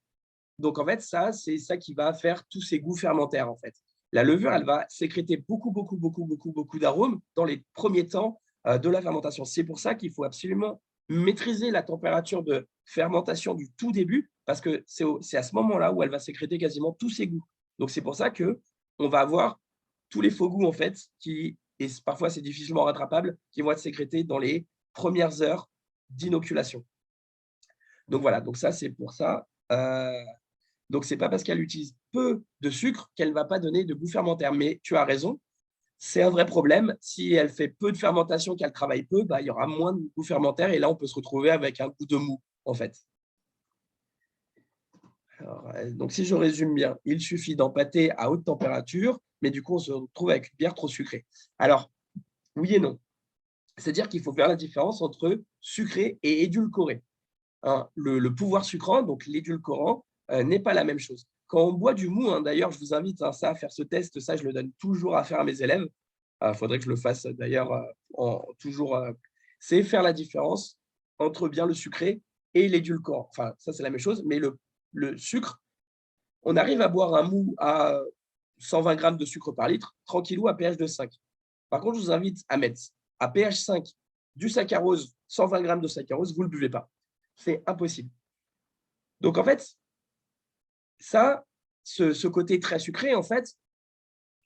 donc, en fait, c'est ça qui va faire tous ces goûts fermentaires, en fait. La levure, elle va sécréter beaucoup d'arômes dans les premiers temps de la fermentation. C'est pour ça qu'il faut absolument maîtriser la température de fermentation du tout début, parce que c'est à ce moment-là où elle va sécréter quasiment tous ses goûts. Donc, c'est pour ça qu'on va avoir tous les faux goûts, en fait, et parfois c'est difficilement rattrapable, qui vont être sécrétés dans les premières heures d'inoculation. Donc, voilà, donc ça, c'est pour ça. Donc, ce n'est pas parce qu'elle utilise peu de sucre qu'elle ne va pas donner de goût fermentaire. Mais tu as raison, c'est un vrai problème. Si elle fait peu de fermentation, qu'elle travaille peu, il y aura moins de goût fermentaire et là, on peut se retrouver avec un goût de mou, en fait. Alors, donc, si je résume bien, il suffit d'empâter à haute température, mais du coup, on se retrouve avec une bière trop sucrée. Alors, oui et non. C'est-à-dire qu'il faut faire la différence entre sucré et édulcoré. Hein, le pouvoir sucrant, donc l'édulcorant, n'est pas la même chose. Quand on boit du mou, hein, d'ailleurs, je vous invite à faire ce test, ça, je le donne toujours à faire à mes élèves. Il faudrait que je le fasse d'ailleurs toujours. c'est faire la différence entre bien le sucré et l'édulcorant. Enfin, ça, c'est la même chose, mais le sucre, on arrive à boire un mou à 120 grammes de sucre par litre, tranquillou, à pH de 5. Par contre, je vous invite à mettre à pH 5 du saccharose, 120 grammes de saccharose, vous ne le buvez pas. C'est impossible. Donc, en fait, ça, ce côté très sucré, en fait,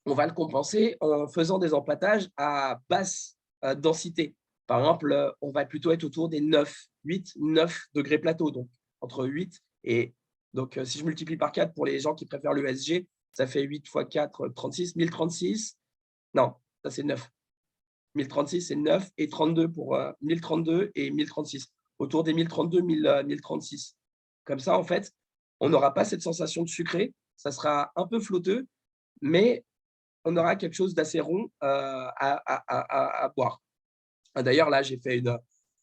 on va le compenser en faisant des empâtages à basse densité. Par exemple, on va plutôt être autour des 8-9 degrés plateau, donc entre 8 et… Donc, si je multiplie par 4 pour les gens qui préfèrent le SG, ça fait 8 fois 4, 36, 1036. Non, ça c'est 9. 1036, c'est 9 et 32 pour 1032 et 1036. Autour des 1032, 1036. Comme ça, en fait, on n'aura pas cette sensation de sucré. Ça sera un peu flotteux, mais on aura quelque chose d'assez rond à boire. D'ailleurs, là, j'ai fait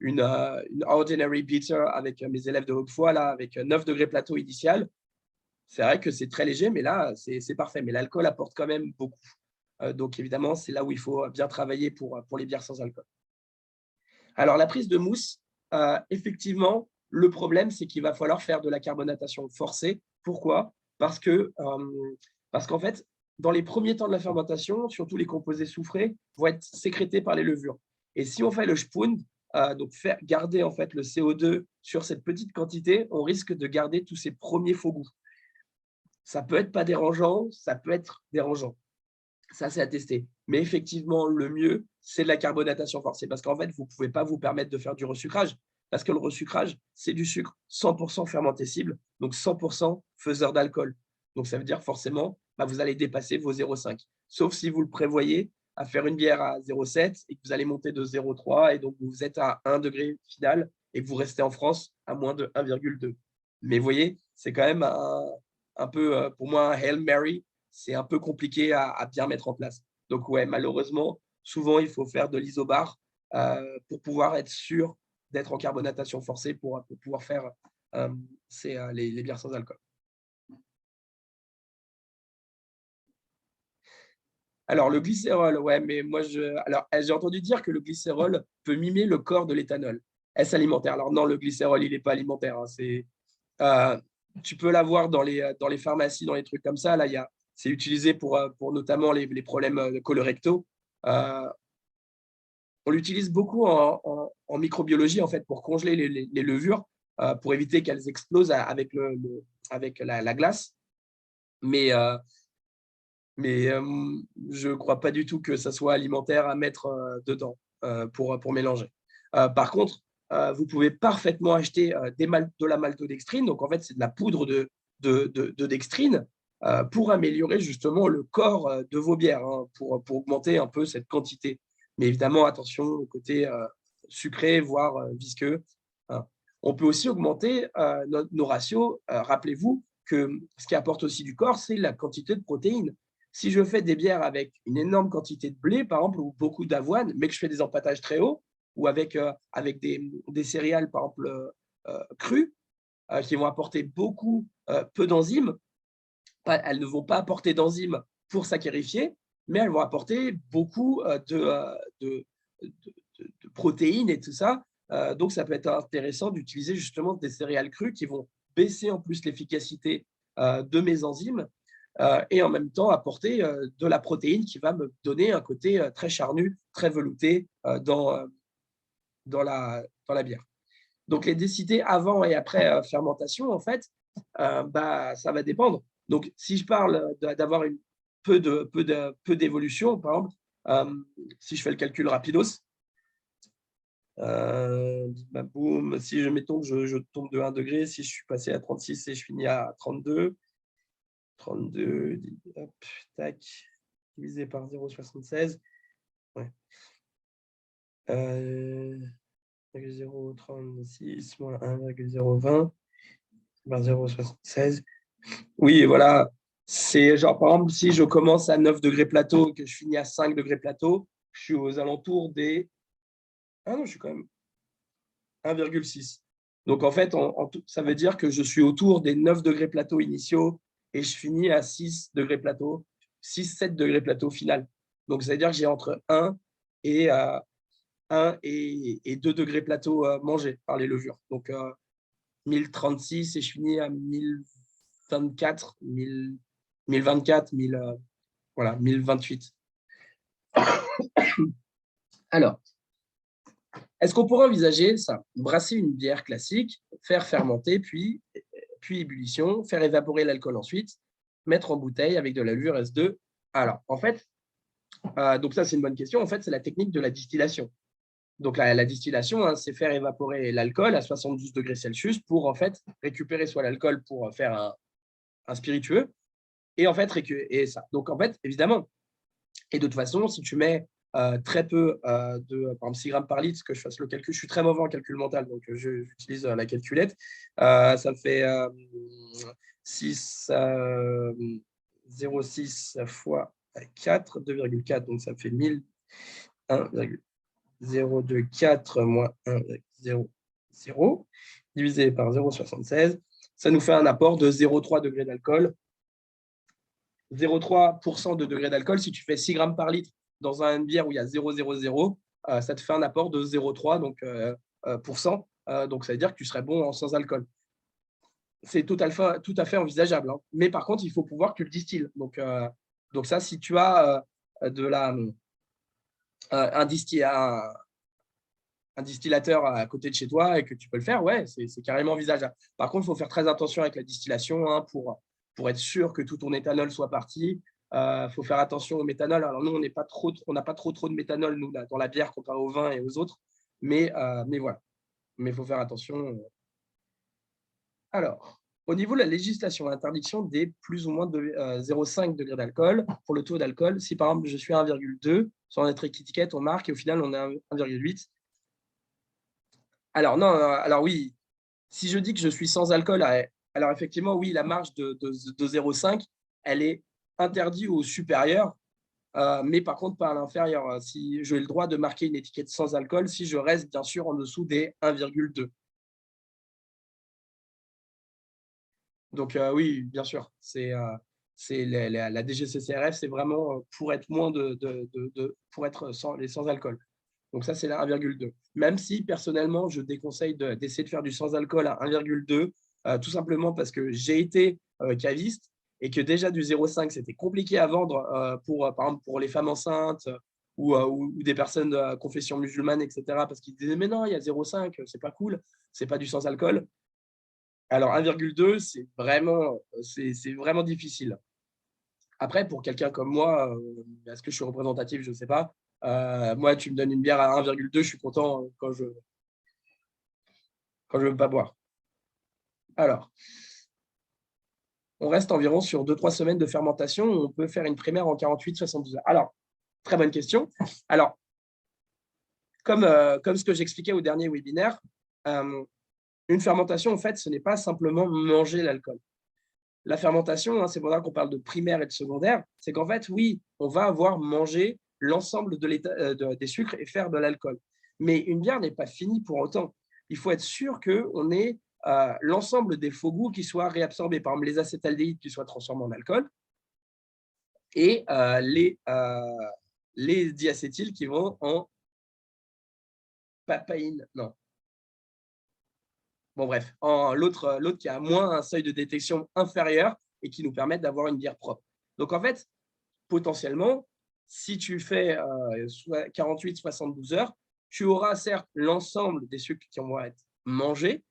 une ordinary bitter avec mes élèves de haute foi, là, avec 9 degrés plateau initial. C'est vrai que c'est très léger, mais là, c'est parfait. Mais l'alcool apporte quand même beaucoup. Donc, évidemment, c'est là où il faut bien travailler pour les bières sans alcool. Alors, la prise de mousse, effectivement, le problème, c'est qu'il va falloir faire de la carbonatation forcée. Pourquoi? Parce qu'en fait, dans les premiers temps de la fermentation, surtout les composés soufrés vont être sécrétés par les levures. Et si on fait le Spund, donc faire garder en fait le CO2 sur cette petite quantité, on risque de garder tous ces premiers faux goûts. Ça peut être pas dérangeant, ça peut être dérangeant. Ça, c'est à tester. Mais effectivement, le mieux, c'est de la carbonatation forcée. Parce qu'en fait, vous ne pouvez pas vous permettre de faire du resucrage. Parce que le resucrage, c'est du sucre 100% fermentescible, donc 100% faiseur d'alcool. Donc, ça veut dire forcément, vous allez dépasser vos 0,5. Sauf si vous le prévoyez à faire une bière à 0,7 et que vous allez monter de 0,3 et donc vous êtes à 1 degré final et que vous restez en France à moins de 1,2. Mais vous voyez, c'est quand même un peu, pour moi, un Hail Mary. C'est un peu compliqué à bien mettre en place. Donc, ouais, malheureusement, souvent, il faut faire de l'isobar pour pouvoir être sûr d'être en carbonatation forcée pour pouvoir faire les bières sans alcool. Alors, le glycérol, ouais, mais moi, j'ai entendu dire que le glycérol peut mimer le corps de l'éthanol. Est-ce alimentaire? Alors non, le glycérol, il n'est pas alimentaire. Hein, tu peux l'avoir dans les pharmacies, dans les trucs comme ça. Là, c'est utilisé pour notamment les problèmes colorectaux. On l'utilise beaucoup en microbiologie, en fait, pour congeler les levures, pour éviter qu'elles explosent avec la glace. Mais je ne crois pas du tout que ça soit alimentaire à mettre dedans pour mélanger. Par contre, vous pouvez parfaitement acheter de la maltodextrine. Donc, en fait, c'est de la poudre de dextrine pour améliorer justement le corps de vos bières, hein, pour augmenter un peu cette quantité. Mais évidemment, attention au côté sucré, voire visqueux. Hein. On peut aussi augmenter nos ratios. Rappelez-vous que ce qui apporte aussi du corps, c'est la quantité de protéines. Si je fais des bières avec une énorme quantité de blé, par exemple, ou beaucoup d'avoine, mais que je fais des empâtages très hauts, ou avec des céréales, par exemple, crues, qui vont apporter peu d'enzymes, elles ne vont pas apporter d'enzymes pour saccharifier, mais elles vont apporter beaucoup de protéines et tout ça. Donc, ça peut être intéressant d'utiliser justement des céréales crues qui vont baisser en plus l'efficacité de mes enzymes et en même temps apporter de la protéine qui va me donner un côté très charnu, très velouté dans la bière. Donc, les densités avant et après fermentation, en fait, ça va dépendre. Donc, si je parle d'avoir peu d'évolution, par exemple, si je fais le calcul rapidos, boum, si mettons que je tombe de 1 degré, si je suis passé à 36 et je finis à 32, hop, tac, divisé par 0,76, ouais. 0,036 moins 1,020 par 0,76. Oui, voilà. C'est genre, par exemple, si je commence à 9 degrés plateau et que je finis à 5 degrés plateau, je suis aux alentours des… Ah non, je suis quand même 1,6. Donc, en fait, ça veut dire que je suis autour des 9 degrés plateau initiaux et je finis à 6 degrés plateau, 6-7 degrés plateau final. Donc, ça veut dire que j'ai entre 1 et 1 et 2 degrés plateau mangés par les levures. Donc, 1036 et je finis à 1024, 1024, 1028. Alors, est-ce qu'on pourrait envisager ça? Brasser une bière classique, faire fermenter, puis ébullition, faire évaporer l'alcool ensuite, mettre en bouteille avec de la levure S2. Alors, en fait, donc ça, c'est une bonne question. En fait, c'est la technique de la distillation. Donc, la distillation, hein, c'est faire évaporer l'alcool à 72 degrés Celsius pour, en fait, récupérer soit l'alcool pour faire un spiritueux et, en fait, et ça. Donc, en fait, évidemment, et de toute façon, si tu mets très peu par exemple 6 grammes par litre, que je fasse le calcul, je suis très mauvais en calcul mental, donc j'utilise la calculette. Ça me fait 0,6 fois 4, 2,4, donc ça me fait 1,024 moins 1,00 divisé par 0,76. Ça nous fait un apport de 0,3 degrés d'alcool. 0,3% de degré d'alcool, si tu fais 6 grammes par litre dans une bière où il y a 0,00, ça te fait un apport de 0,3 donc, donc ça veut dire que tu serais bon en sans alcool. C'est tout à fait envisageable, hein. Mais par contre, il faut pouvoir que tu le distilles. Donc ça, si tu as un distillateur à côté de chez toi et que tu peux le faire, ouais, c'est carrément envisageable. Par contre, il faut faire très attention avec la distillation, hein, pour être sûr que tout ton éthanol soit parti. Faut faire attention au méthanol. Alors nous, on n'a pas trop de méthanol nous, dans la bière comparé au vin et aux autres, mais voilà. Mais il faut faire attention. Alors, au niveau de la législation, l'interdiction des plus ou moins de 0,5 degrés d'alcool pour le taux d'alcool. Si par exemple je suis à 1,2 sur notre étiquette, on marque et au final on est à 1,8. Alors non, alors oui, si je dis que je suis sans alcool, alors effectivement, oui, la marge de 0,5, elle est interdite au supérieur, mais par contre pas à l'inférieur. Si j'ai le droit de marquer une étiquette sans alcool, si je reste bien sûr en dessous des 1,2. Donc oui, bien sûr, c'est la DGCCRF, c'est vraiment pour être moins pour être les sans alcool. Donc ça, c'est la 1,2. Même si, personnellement, je déconseille d'essayer de faire du sans-alcool à 1,2, tout simplement parce que j'ai été caviste et que déjà du 0,5, c'était compliqué à vendre par exemple, pour les femmes enceintes ou des personnes de confession musulmane, etc. Parce qu'ils disaient, mais non, il y a 0,5, c'est pas cool, c'est pas du sans-alcool. Alors 1,2, c'est vraiment difficile. Après, pour quelqu'un comme moi, est-ce que je suis représentatif? Je ne sais pas. Moi, tu me donnes une bière à 1,2, je suis content quand je ne veux pas boire. Alors, on reste environ sur 2-3 semaines de fermentation. On peut faire une primaire en 48-72 heures. Alors, très bonne question. Alors, comme ce que j'expliquais au dernier webinaire, une fermentation, en fait, ce n'est pas simplement manger l'alcool. La fermentation, hein, c'est pour ça qu'on parle de primaire et de secondaire, c'est qu'en fait, oui, on va avoir mangé l'ensemble des sucres et faire de l'alcool. Mais une bière n'est pas finie pour autant. Il faut être sûr qu'on ait l'ensemble des faux goûts qui soient réabsorbés, par exemple les acétaldéhydes qui soient transformés en alcool et les diacétyles qui vont en papaïne. Non. Bon, bref, l'autre qui a moins un seuil de détection inférieur et qui nous permettent d'avoir une bière propre. Donc, en fait, potentiellement, si tu fais 48-72 heures, tu auras certes l'ensemble des sucres qui vont être mangés,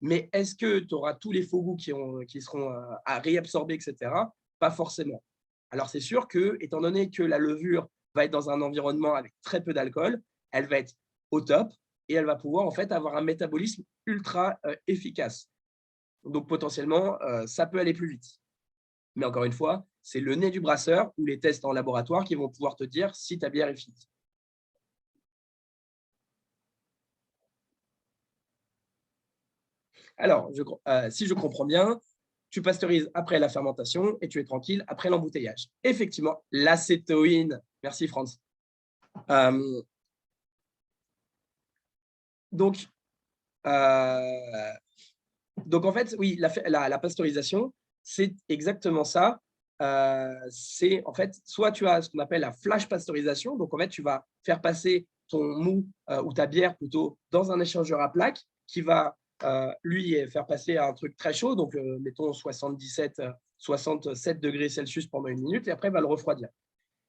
mais est-ce que tu auras tous les faux goûts qui seront à réabsorber, etc. Pas forcément. Alors, c'est sûr que, étant donné que la levure va être dans un environnement avec très peu d'alcool, elle va être au top et elle va pouvoir en fait avoir un métabolisme ultra efficace. Donc, potentiellement, ça peut aller plus vite. Mais encore une fois, c'est le nez du brasseur ou les tests en laboratoire qui vont pouvoir te dire si ta bière est finie. Alors, si je comprends bien, tu pasteurises après la fermentation et tu es tranquille après l'embouteillage. Effectivement, l'acétoïne. Merci, Franz. Donc, en fait, oui, la pasteurisation, c'est exactement ça. C'est en fait, soit tu as ce qu'on appelle la flash pasteurisation. Donc, en fait, tu vas faire passer ton mou ou ta bière plutôt dans un échangeur à plaques qui va lui faire passer à un truc très chaud, donc mettons 67 degrés Celsius pendant 1 minute et après va le refroidir.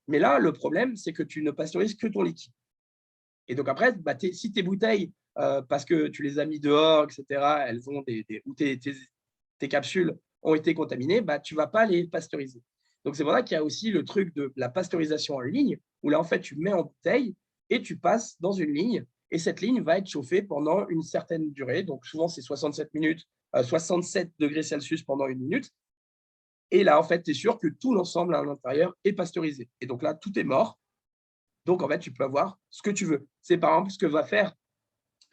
Mais là, le problème, c'est que tu ne pasteurises que ton liquide. Et donc après, bah, si tes bouteilles, parce que tu les as mis dehors, etc., elles ont ou tes capsules ont été contaminées, bah, tu ne vas pas les pasteuriser. Donc c'est pour ça qu'il y a aussi le truc de la pasteurisation en ligne, où là, en fait, tu mets en bouteille et tu passes dans une ligne. Et cette ligne va être chauffée pendant une certaine durée. Donc souvent, c'est 67 degrés Celsius pendant 1 minute. Et là, en fait, tu es sûr que tout l'ensemble à l'intérieur est pasteurisé. Et donc là, tout est mort. Donc, en fait, tu peux avoir ce que tu veux. C'est par exemple ce que va faire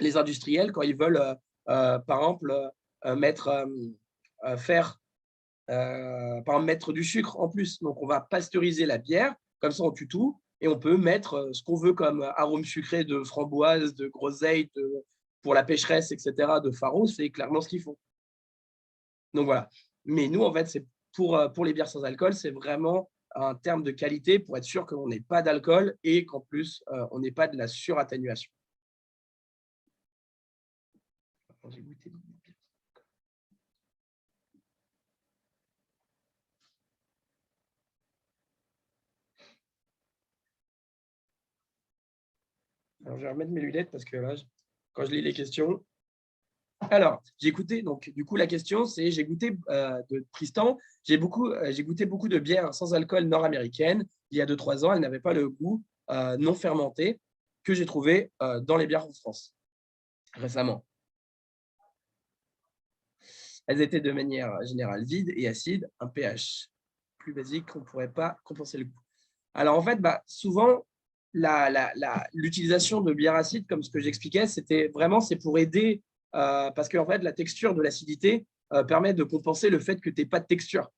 les industriels quand ils veulent, par exemple, mettre du sucre en plus. Donc, on va pasteuriser la bière, comme ça, on tue tout, et on peut mettre ce qu'on veut comme arôme sucré de framboise, de groseille, pour la pécheresse, etc., de faro, c'est clairement ce qu'ils font. Donc, voilà. Mais nous, en fait, c'est pour les bières sans alcool, c'est vraiment un terme de qualité pour être sûr qu'on n'ait pas d'alcool et qu'en plus, on n'ait pas de la suratténuation. J'ai goûté. Alors, je vais remettre mes lunettes parce que là, quand je lis les questions. Alors, j'ai écouté, donc du coup, la question, c'est j'ai goûté de Tristan, j'ai goûté beaucoup de bières sans alcool nord-américaines. Il y a 2-3 ans, elles n'avaient pas le goût non fermenté que j'ai trouvé dans les bières en France récemment. Elles étaient de manière générale vides et acides, un pH plus basique, on ne pourrait pas compenser le goût. Alors en fait, bah, souvent, l'utilisation de bière acide, comme ce que j'expliquais, c'est pour aider, parce qu'en fait, la texture de l'acidité permet de compenser le fait que tu n'aies pas de texture.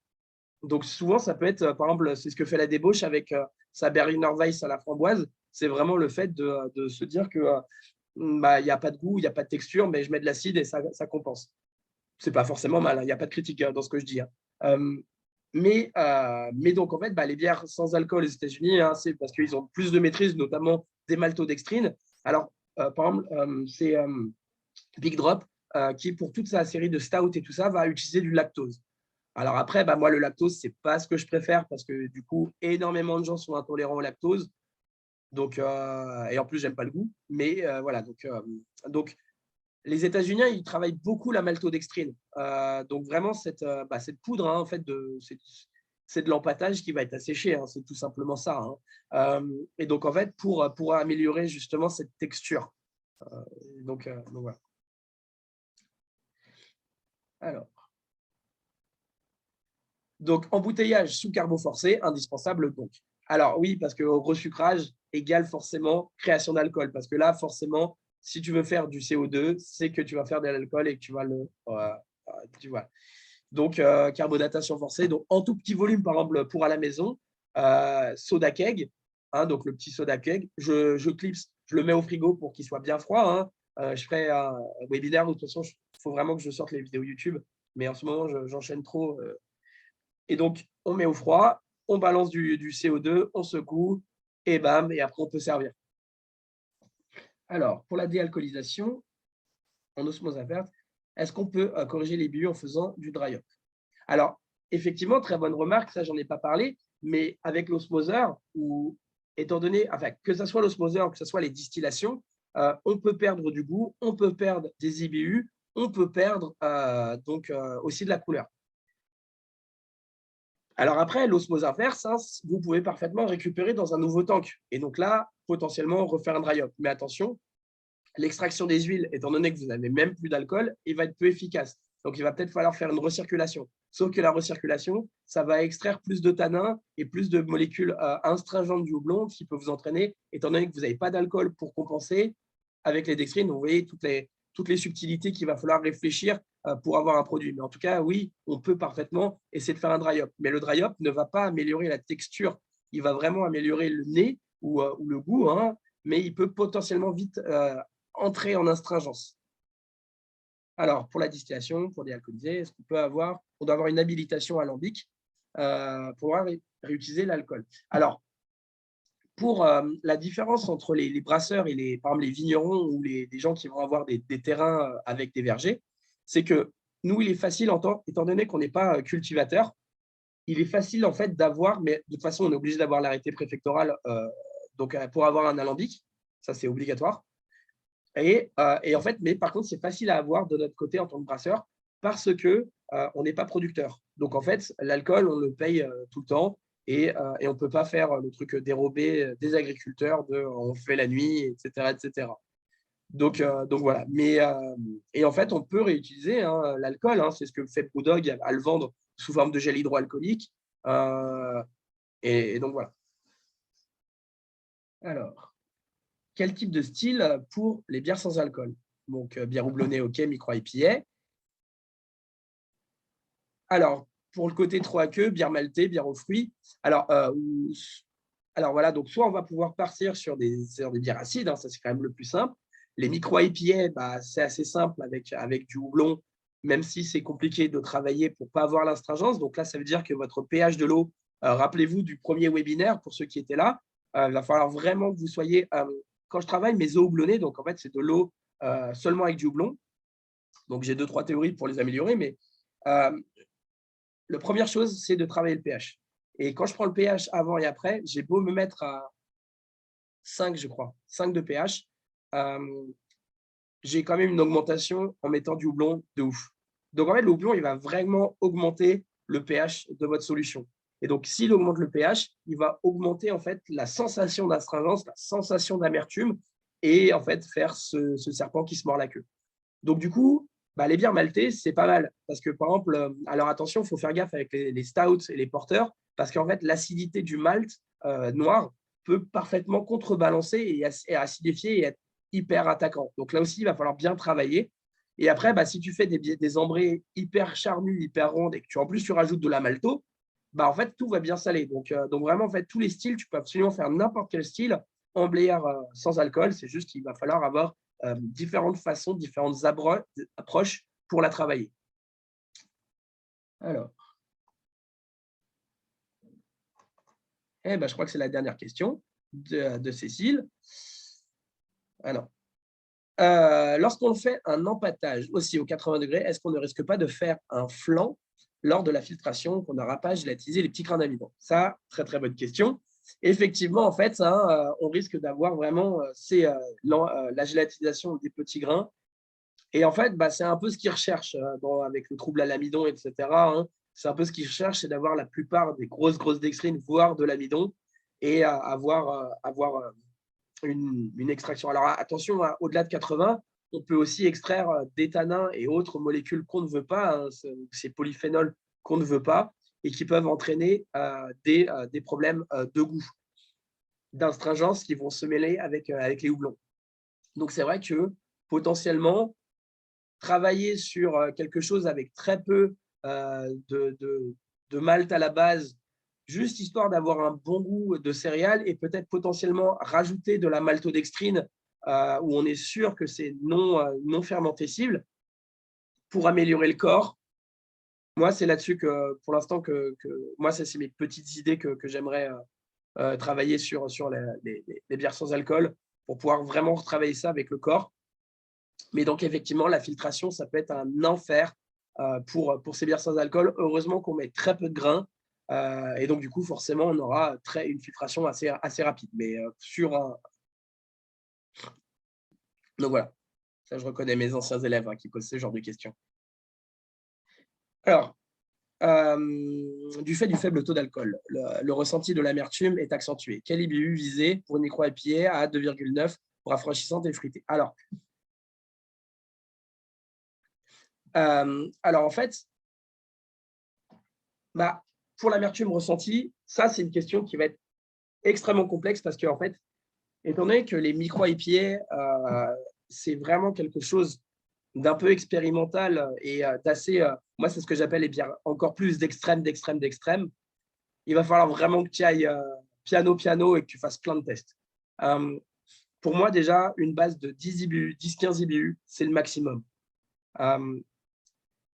Donc souvent, ça peut être, par exemple, c'est ce que fait la débauche avec sa Berliner Weiss à la framboise, c'est vraiment le fait de se dire que bah, n'y a pas de goût, il n'y a pas de texture, mais je mets de l'acide et ça compense. C'est pas forcément mal, il n'y a pas de critique dans ce que je dis. Mais donc, en fait, bah, les bières sans alcool aux États-Unis, c'est parce qu'ils ont plus de maîtrise, notamment des maltodextrines. Alors, par exemple, c'est Big Drop qui, pour toute sa série de stout et tout ça, va utiliser du lactose. Alors après, bah, moi, le lactose, ce n'est pas ce que je préfère parce que du coup, énormément de gens sont intolérants au lactose. Donc, et en plus, j'aime pas le goût. Mais voilà, donc les États-Unis, ils travaillent beaucoup la maltodextrine. Donc, vraiment, cette poudre, en fait, c'est de l'empâtage qui va être asséché. C'est tout simplement ça. Et donc, en fait, pour améliorer justement cette texture. Donc voilà. Alors. Donc, embouteillage sous carbo forcé, indispensable donc. Alors, oui, parce qu'au resucrage égale forcément création d'alcool. Parce que là, forcément, si tu veux faire du CO2, c'est que tu vas faire de l'alcool et que tu vas le… tu vois. Donc, carbonatation forcée. Donc, en tout petit volume, par exemple, pour à la maison, soda keg, donc le petit soda keg, je clipse, je le mets au frigo pour qu'il soit bien froid. Je ferai un webinaire. De toute façon, il faut vraiment que je sorte les vidéos YouTube. Mais en ce moment, j'enchaîne trop. Et donc, on met au froid, on balance du CO2, on secoue, et bam, et après, on peut servir. Alors, pour la déalcoolisation, en osmose inverse, est-ce qu'on peut corriger les bulles en faisant du dry up? Alors, effectivement, très bonne remarque, ça, j'en ai pas parlé, mais avec l'osmoseur, étant donné, enfin, que ce soit l'osmoseur, que ce soit les distillations, on peut perdre du goût, on peut perdre des IBU, on peut perdre aussi de la couleur. Alors après, l'osmose inverse, vous pouvez parfaitement récupérer dans un nouveau tank. Et donc là, potentiellement, refaire un dry-up. Mais attention, l'extraction des huiles, étant donné que vous n'avez même plus d'alcool, il va être peu efficace. Donc, il va peut-être falloir faire une recirculation. Sauf que la recirculation, ça va extraire plus de tanins et plus de molécules astringentes du houblon qui peut vous entraîner, étant donné que vous n'avez pas d'alcool pour compenser avec les dextrines. Vous voyez toutes les subtilités qu'il va falloir réfléchir pour avoir un produit. Mais en tout cas, oui, on peut parfaitement essayer de faire un dry-up. Mais le dry-up ne va pas améliorer la texture. Il va vraiment améliorer le nez ou le goût, mais il peut potentiellement vite entrer en astringence. Alors, pour la distillation, pour déalcooliser, est-ce qu'on peut avoir… On doit avoir une habilitation alambique pour pouvoir réutiliser l'alcool. Alors, pour la différence entre les brasseurs et par exemple, les vignerons ou des gens qui vont avoir des terrains avec des vergers, c'est que nous, il est facile, étant donné qu'on n'est pas cultivateur, il est facile en fait d'avoir, mais de toute façon, on est obligé d'avoir l'arrêté préfectoral pour avoir un alambic, ça c'est obligatoire. Et en fait, mais par contre, c'est facile à avoir de notre côté en tant que brasseur parce que on n'est pas producteur. Donc en fait, l'alcool, on le paye tout le temps et on ne peut pas faire le truc dérobé des agriculteurs on fait la nuit, etc., etc. Donc voilà. Et en fait, on peut réutiliser l'alcool. C'est ce que fait BrewDog à le vendre sous forme de gel hydroalcoolique. Et donc voilà. Alors, quel type de style pour les bières sans alcool? Donc, bière houblonnée, OK, micro IPA. Alors, pour le côté 3 à queue, bière maltée, bière aux fruits. Alors voilà, donc soit on va pouvoir partir sur des bières acides, ça c'est quand même le plus simple. Les micro IPA, c'est assez simple avec du houblon, même si c'est compliqué de travailler pour ne pas avoir l'astringence. Donc là, ça veut dire que votre pH de l'eau, rappelez-vous du premier webinaire pour ceux qui étaient là, il va falloir vraiment que vous soyez… quand je travaille mes eaux houblonnées, donc en fait, c'est de l'eau seulement avec du houblon. Donc j'ai 2-3 théories pour les améliorer, mais la première chose, c'est de travailler le pH. Et quand je prends le pH avant et après, j'ai beau me mettre à 5, je crois, 5 de pH, j'ai quand même une augmentation en mettant du houblon de ouf. Donc, en fait, le houblon, il va vraiment augmenter le pH de votre solution. Et donc, s'il augmente le pH, il va augmenter en fait la sensation d'astringence, la sensation d'amertume et en fait faire ce serpent qui se mord la queue. Donc, du coup, les bières maltées, c'est pas mal. Parce que, par exemple, alors attention, il faut faire gaffe avec les stouts et les porteurs, parce qu'en fait, l'acidité du malt noir peut parfaitement contrebalancer et acidifier et être hyper attaquant. Donc là aussi, il va falloir bien travailler. Et après, si tu fais des ambrées hyper charnues, hyper rondes, et que en plus tu rajoutes de la malto, en fait, tout va bien saler. Donc vraiment, en fait, tous les styles, tu peux absolument faire n'importe quel style en bière sans alcool. C'est juste qu'il va falloir avoir différentes façons, différentes approches pour la travailler. Alors, je crois que c'est la dernière question de Cécile. Alors, lorsqu'on fait un empâtage aussi aux 80 degrés, est-ce qu'on ne risque pas de faire un flanc lors de la filtration, qu'on a râpage, gélatisé les petits grains d'amidon? Ça, très très bonne question. Effectivement, en fait, on risque d'avoir vraiment la gélatisation des petits grains. Et en fait, c'est un peu ce qu'ils recherchent avec le trouble à l'amidon, etc. C'est un peu ce qu'ils recherchent, c'est d'avoir la plupart des grosses dextrines, voire de l'amidon, et avoir une extraction. Alors attention, au-delà de 80, on peut aussi extraire des tanins et autres molécules qu'on ne veut pas, ces polyphénols qu'on ne veut pas, et qui peuvent entraîner des problèmes de goût, d'astringence qui vont se mêler avec les houblons. Donc c'est vrai que potentiellement, travailler sur quelque chose avec très peu de malt à la base, juste histoire d'avoir un bon goût de céréales et peut-être potentiellement rajouter de la maltodextrine où on est sûr que c'est non fermentescible pour améliorer le corps. Moi, c'est là-dessus que, pour l'instant, moi, c'est mes petites idées que j'aimerais travailler sur les bières sans alcool pour pouvoir vraiment retravailler ça avec le corps. Mais donc, effectivement, la filtration, ça peut être un enfer pour ces bières sans alcool. Heureusement qu'on met très peu de grains. Et donc, du coup, forcément, on aura une filtration assez rapide. Mais Donc, voilà. Ça, je reconnais mes anciens élèves qui posent ce genre de questions. Alors, du fait du faible taux d'alcool, le ressenti de l'amertume est accentué. Quel IBU visé pour une micro-IPA à 2,9 pour rafraîchissante et fruitée? Alors, en fait, pour l'amertume ressentie, ça, c'est une question qui va être extrêmement complexe parce qu'en fait, étant donné que les micro-IPA, c'est vraiment quelque chose d'un peu expérimental et d'assez… moi, c'est ce que j'appelle les bières encore plus d'extrême. Il va falloir vraiment que tu ailles piano et que tu fasses plein de tests. Pour moi, déjà, une base de 10-15 IBU, c'est le maximum.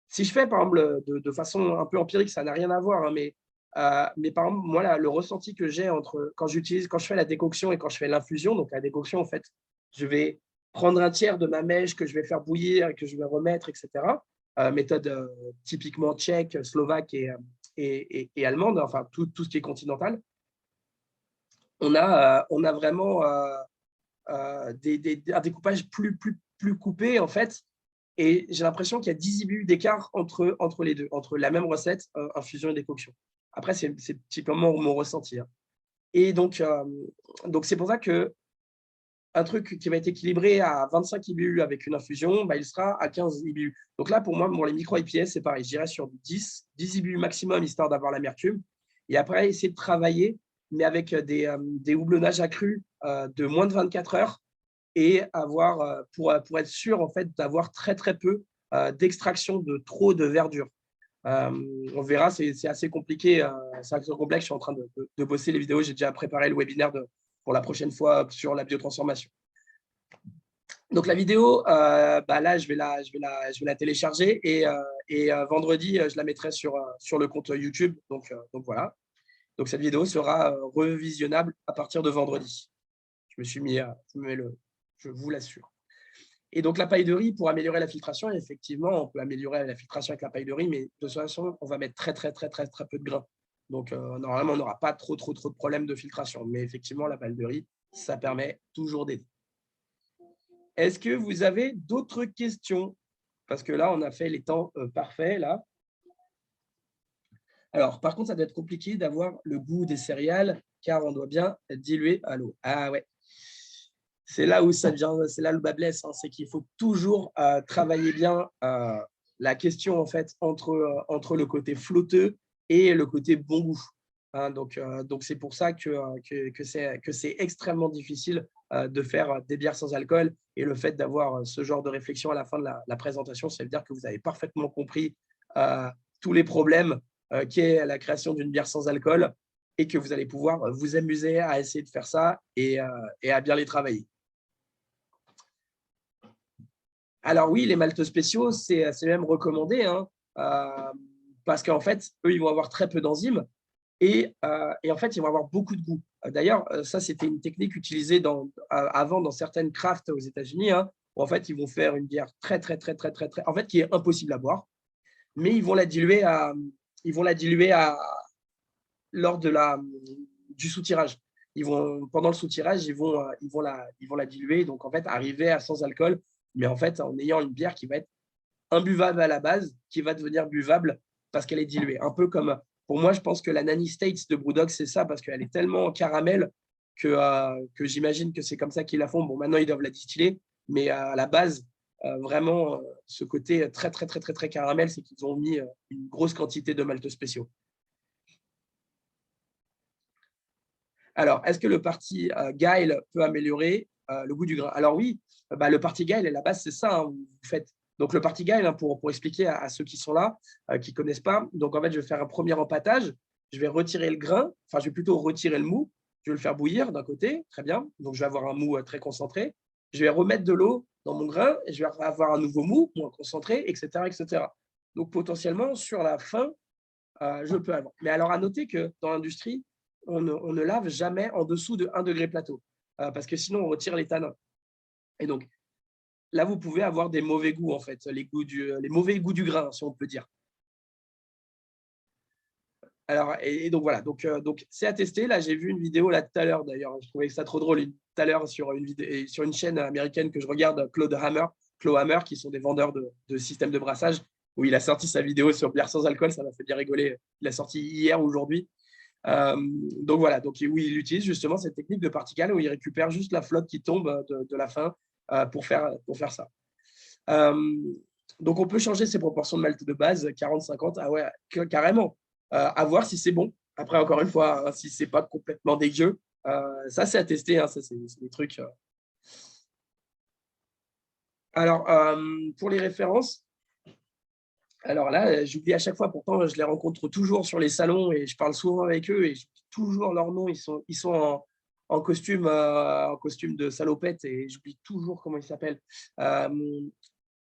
Si je fais, par exemple, de façon un peu empirique, ça n'a rien à voir, mais Mais par exemple, moi, là, le ressenti que j'ai entre quand je fais la décoction et quand je fais l'infusion, donc la décoction, en fait, je vais prendre un tiers de ma mèche que je vais faire bouillir et que je vais remettre, etc. Méthode typiquement tchèque, slovaque et allemande, enfin tout ce qui est continental. On a vraiment un découpage plus coupé, en fait. Et j'ai l'impression qu'il y a 10 IBU d'écart entre les deux, entre la même recette, infusion et décoction. Après, c'est typiquement mon ressenti. Hein. Et donc c'est pour ça que un truc qui va être équilibré à 25 IBU avec une infusion, bah, il sera à 15 IBU. Donc là, pour moi, pour les micro-IPS, c'est pareil. J'irai sur 10 IBU maximum, histoire d'avoir l'amertume. Et après, essayer de travailler, mais avec des houblonnages accrus de moins de 24 heures et avoir, pour être sûr en fait, d'avoir très peu d'extraction de trop de verdure. On verra, c'est assez compliqué, c'est assez complexe. Je suis en train de bosser les vidéos. J'ai déjà préparé le webinaire pour la prochaine fois sur la biotransformation. Donc la vidéo, bah là, je vais la télécharger et vendredi, je la mettrai sur le compte YouTube. Donc voilà. Donc cette vidéo sera revisionnable à partir de vendredi. Je me suis mis je vous l'assure. Et donc la paille de riz, pour améliorer la filtration, effectivement, on peut améliorer la filtration avec la paille de riz, mais de toute façon, on va mettre très peu de grains. Donc normalement, on n'aura pas trop de problèmes de filtration. Mais effectivement, la paille de riz, ça permet toujours d'aider. Est-ce que vous avez d'autres questions? Parce que là, on a fait les temps parfaits, là. Alors, par contre, ça doit être compliqué d'avoir le goût des céréales, car on doit bien diluer à l'eau. Ah ouais. C'est là où ça devient, c'est là le bas blesse, hein, c'est qu'il faut toujours travailler bien la question en fait entre le côté flotteux et le côté bon goût. Hein, donc c'est pour ça que c'est extrêmement difficile de faire des bières sans alcool, et le fait d'avoir ce genre de réflexion à la fin de la présentation, ça veut dire que vous avez parfaitement compris tous les problèmes qu'est la création d'une bière sans alcool, et que vous allez pouvoir vous amuser à essayer de faire ça et à bien les travailler. Alors oui, les maltes spéciaux, c'est même recommandé, hein, parce qu'en fait, eux, ils vont avoir très peu d'enzymes et en fait, ils vont avoir beaucoup de goût. D'ailleurs, ça, c'était une technique utilisée avant dans certaines crafts aux États-Unis, hein, où en fait, ils vont faire une bière très, en fait, qui est impossible à boire, mais ils vont la diluer lors du soutirage. Pendant le soutirage, ils vont la diluer, donc en fait, arriver à sans alcool, mais en fait, en ayant une bière qui va être imbuvable à la base, qui va devenir buvable parce qu'elle est diluée. Un peu comme, pour moi, je pense que la Nanny States de Brewdog, c'est ça, parce qu'elle est tellement en caramel que j'imagine que c'est comme ça qu'ils la font. Bon, maintenant, ils doivent la distiller, mais à la base, vraiment, ce côté très caramel, c'est qu'ils ont mis une grosse quantité de maltes spéciaux. Alors, est-ce que le parti guile peut améliorer le goût du grain? Alors oui, le parti guile, à la base, c'est ça. Hein, vous faites. Donc, le parti guile, hein, pour expliquer à ceux qui sont là, qui ne connaissent pas, donc en fait, je vais faire un premier empâtage. Je vais retirer le grain, enfin, je vais plutôt retirer le mou. Je vais le faire bouillir d'un côté, très bien. Donc, je vais avoir un mou très concentré. Je vais remettre de l'eau dans mon grain et je vais avoir un nouveau mou, moins concentré, etc., etc. Donc, potentiellement, sur la fin, je peux avoir. Mais alors, à noter que dans l'industrie, on ne lave jamais en dessous de 1 degré plateau, parce que sinon, on retire les tanins. Et donc, là, vous pouvez avoir des mauvais goûts, en fait, les mauvais goûts du grain, si on peut dire. Alors, et donc, voilà. Donc c'est à tester. Là, j'ai vu une vidéo là tout à l'heure, d'ailleurs. Je trouvais ça trop drôle tout à l'heure sur une chaîne américaine que je regarde, Claude Hammer, qui sont des vendeurs de systèmes de brassage, où il a sorti sa vidéo sur bière sans alcool. Ça m'a fait bien rigoler. Il l'a sorti hier ou aujourd'hui. Donc voilà, donc oui, il utilise justement cette technique de particle où il récupère juste la flotte qui tombe de la fin pour faire ça. Donc on peut changer ses proportions de malt de base, 40-50, ah ouais, carrément, à voir si c'est bon. Après, encore une fois, hein, si c'est pas complètement dégueu, ça c'est à tester, hein, ça c'est des trucs. Alors, pour les références, alors là, j'oublie à chaque fois, pourtant je les rencontre toujours sur les salons et je parle souvent avec eux et j'oublie toujours leur nom. Ils sont en costume de salopette et j'oublie toujours comment ils s'appellent.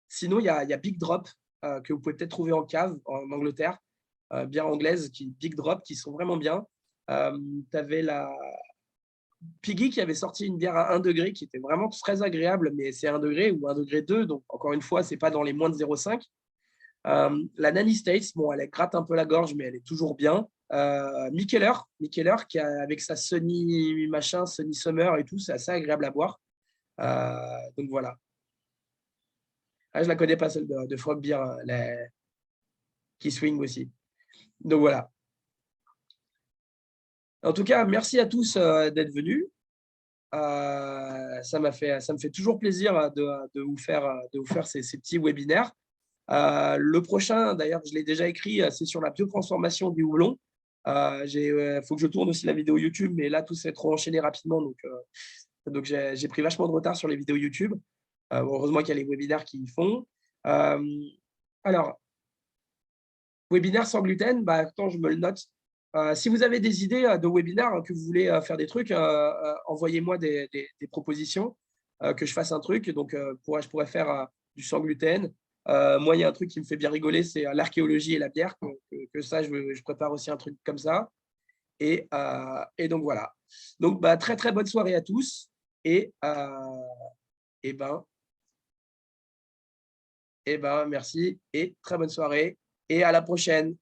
Sinon, il y a Big Drop que vous pouvez peut-être trouver en cave en Angleterre. bières anglaises, Big Drop, qui sont vraiment bien. Tu avais la Piggy qui avait sorti une bière à 1 degré qui était vraiment très agréable, mais c'est 1 degré ou 1 degré 2, donc encore une fois, ce n'est pas dans les moins de 0,5. La Nanny States, bon, elle gratte un peu la gorge, mais elle est toujours bien. Mikkeller qui a, avec sa Sony machin, Sony Summer et tout, c'est assez agréable à boire. Donc voilà. Ah, je la connais pas, celle de Frog Beer, qui swing aussi. Donc voilà. En tout cas, merci à tous d'être venus. Ça me fait toujours plaisir de vous faire ces petits webinaires. Le prochain, d'ailleurs, je l'ai déjà écrit, c'est sur la biotransformation du houblon. Faut que je tourne aussi la vidéo YouTube, mais là, tout s'est trop enchaîné rapidement. Donc j'ai pris vachement de retard sur les vidéos YouTube. Heureusement qu'il y a les webinaires qui y font. Alors, webinaire sans gluten, attends, je me le note. Si vous avez des idées de webinaires, que vous voulez faire des trucs, envoyez-moi des propositions, que je fasse un truc. Donc, je pourrais faire du sans gluten. Moi, il y a un truc qui me fait bien rigoler, c'est l'archéologie et la bière. Que ça, je prépare aussi un truc comme ça. Et donc, voilà. Donc, très, très bonne soirée à tous. Et merci et très bonne soirée. Et à la prochaine.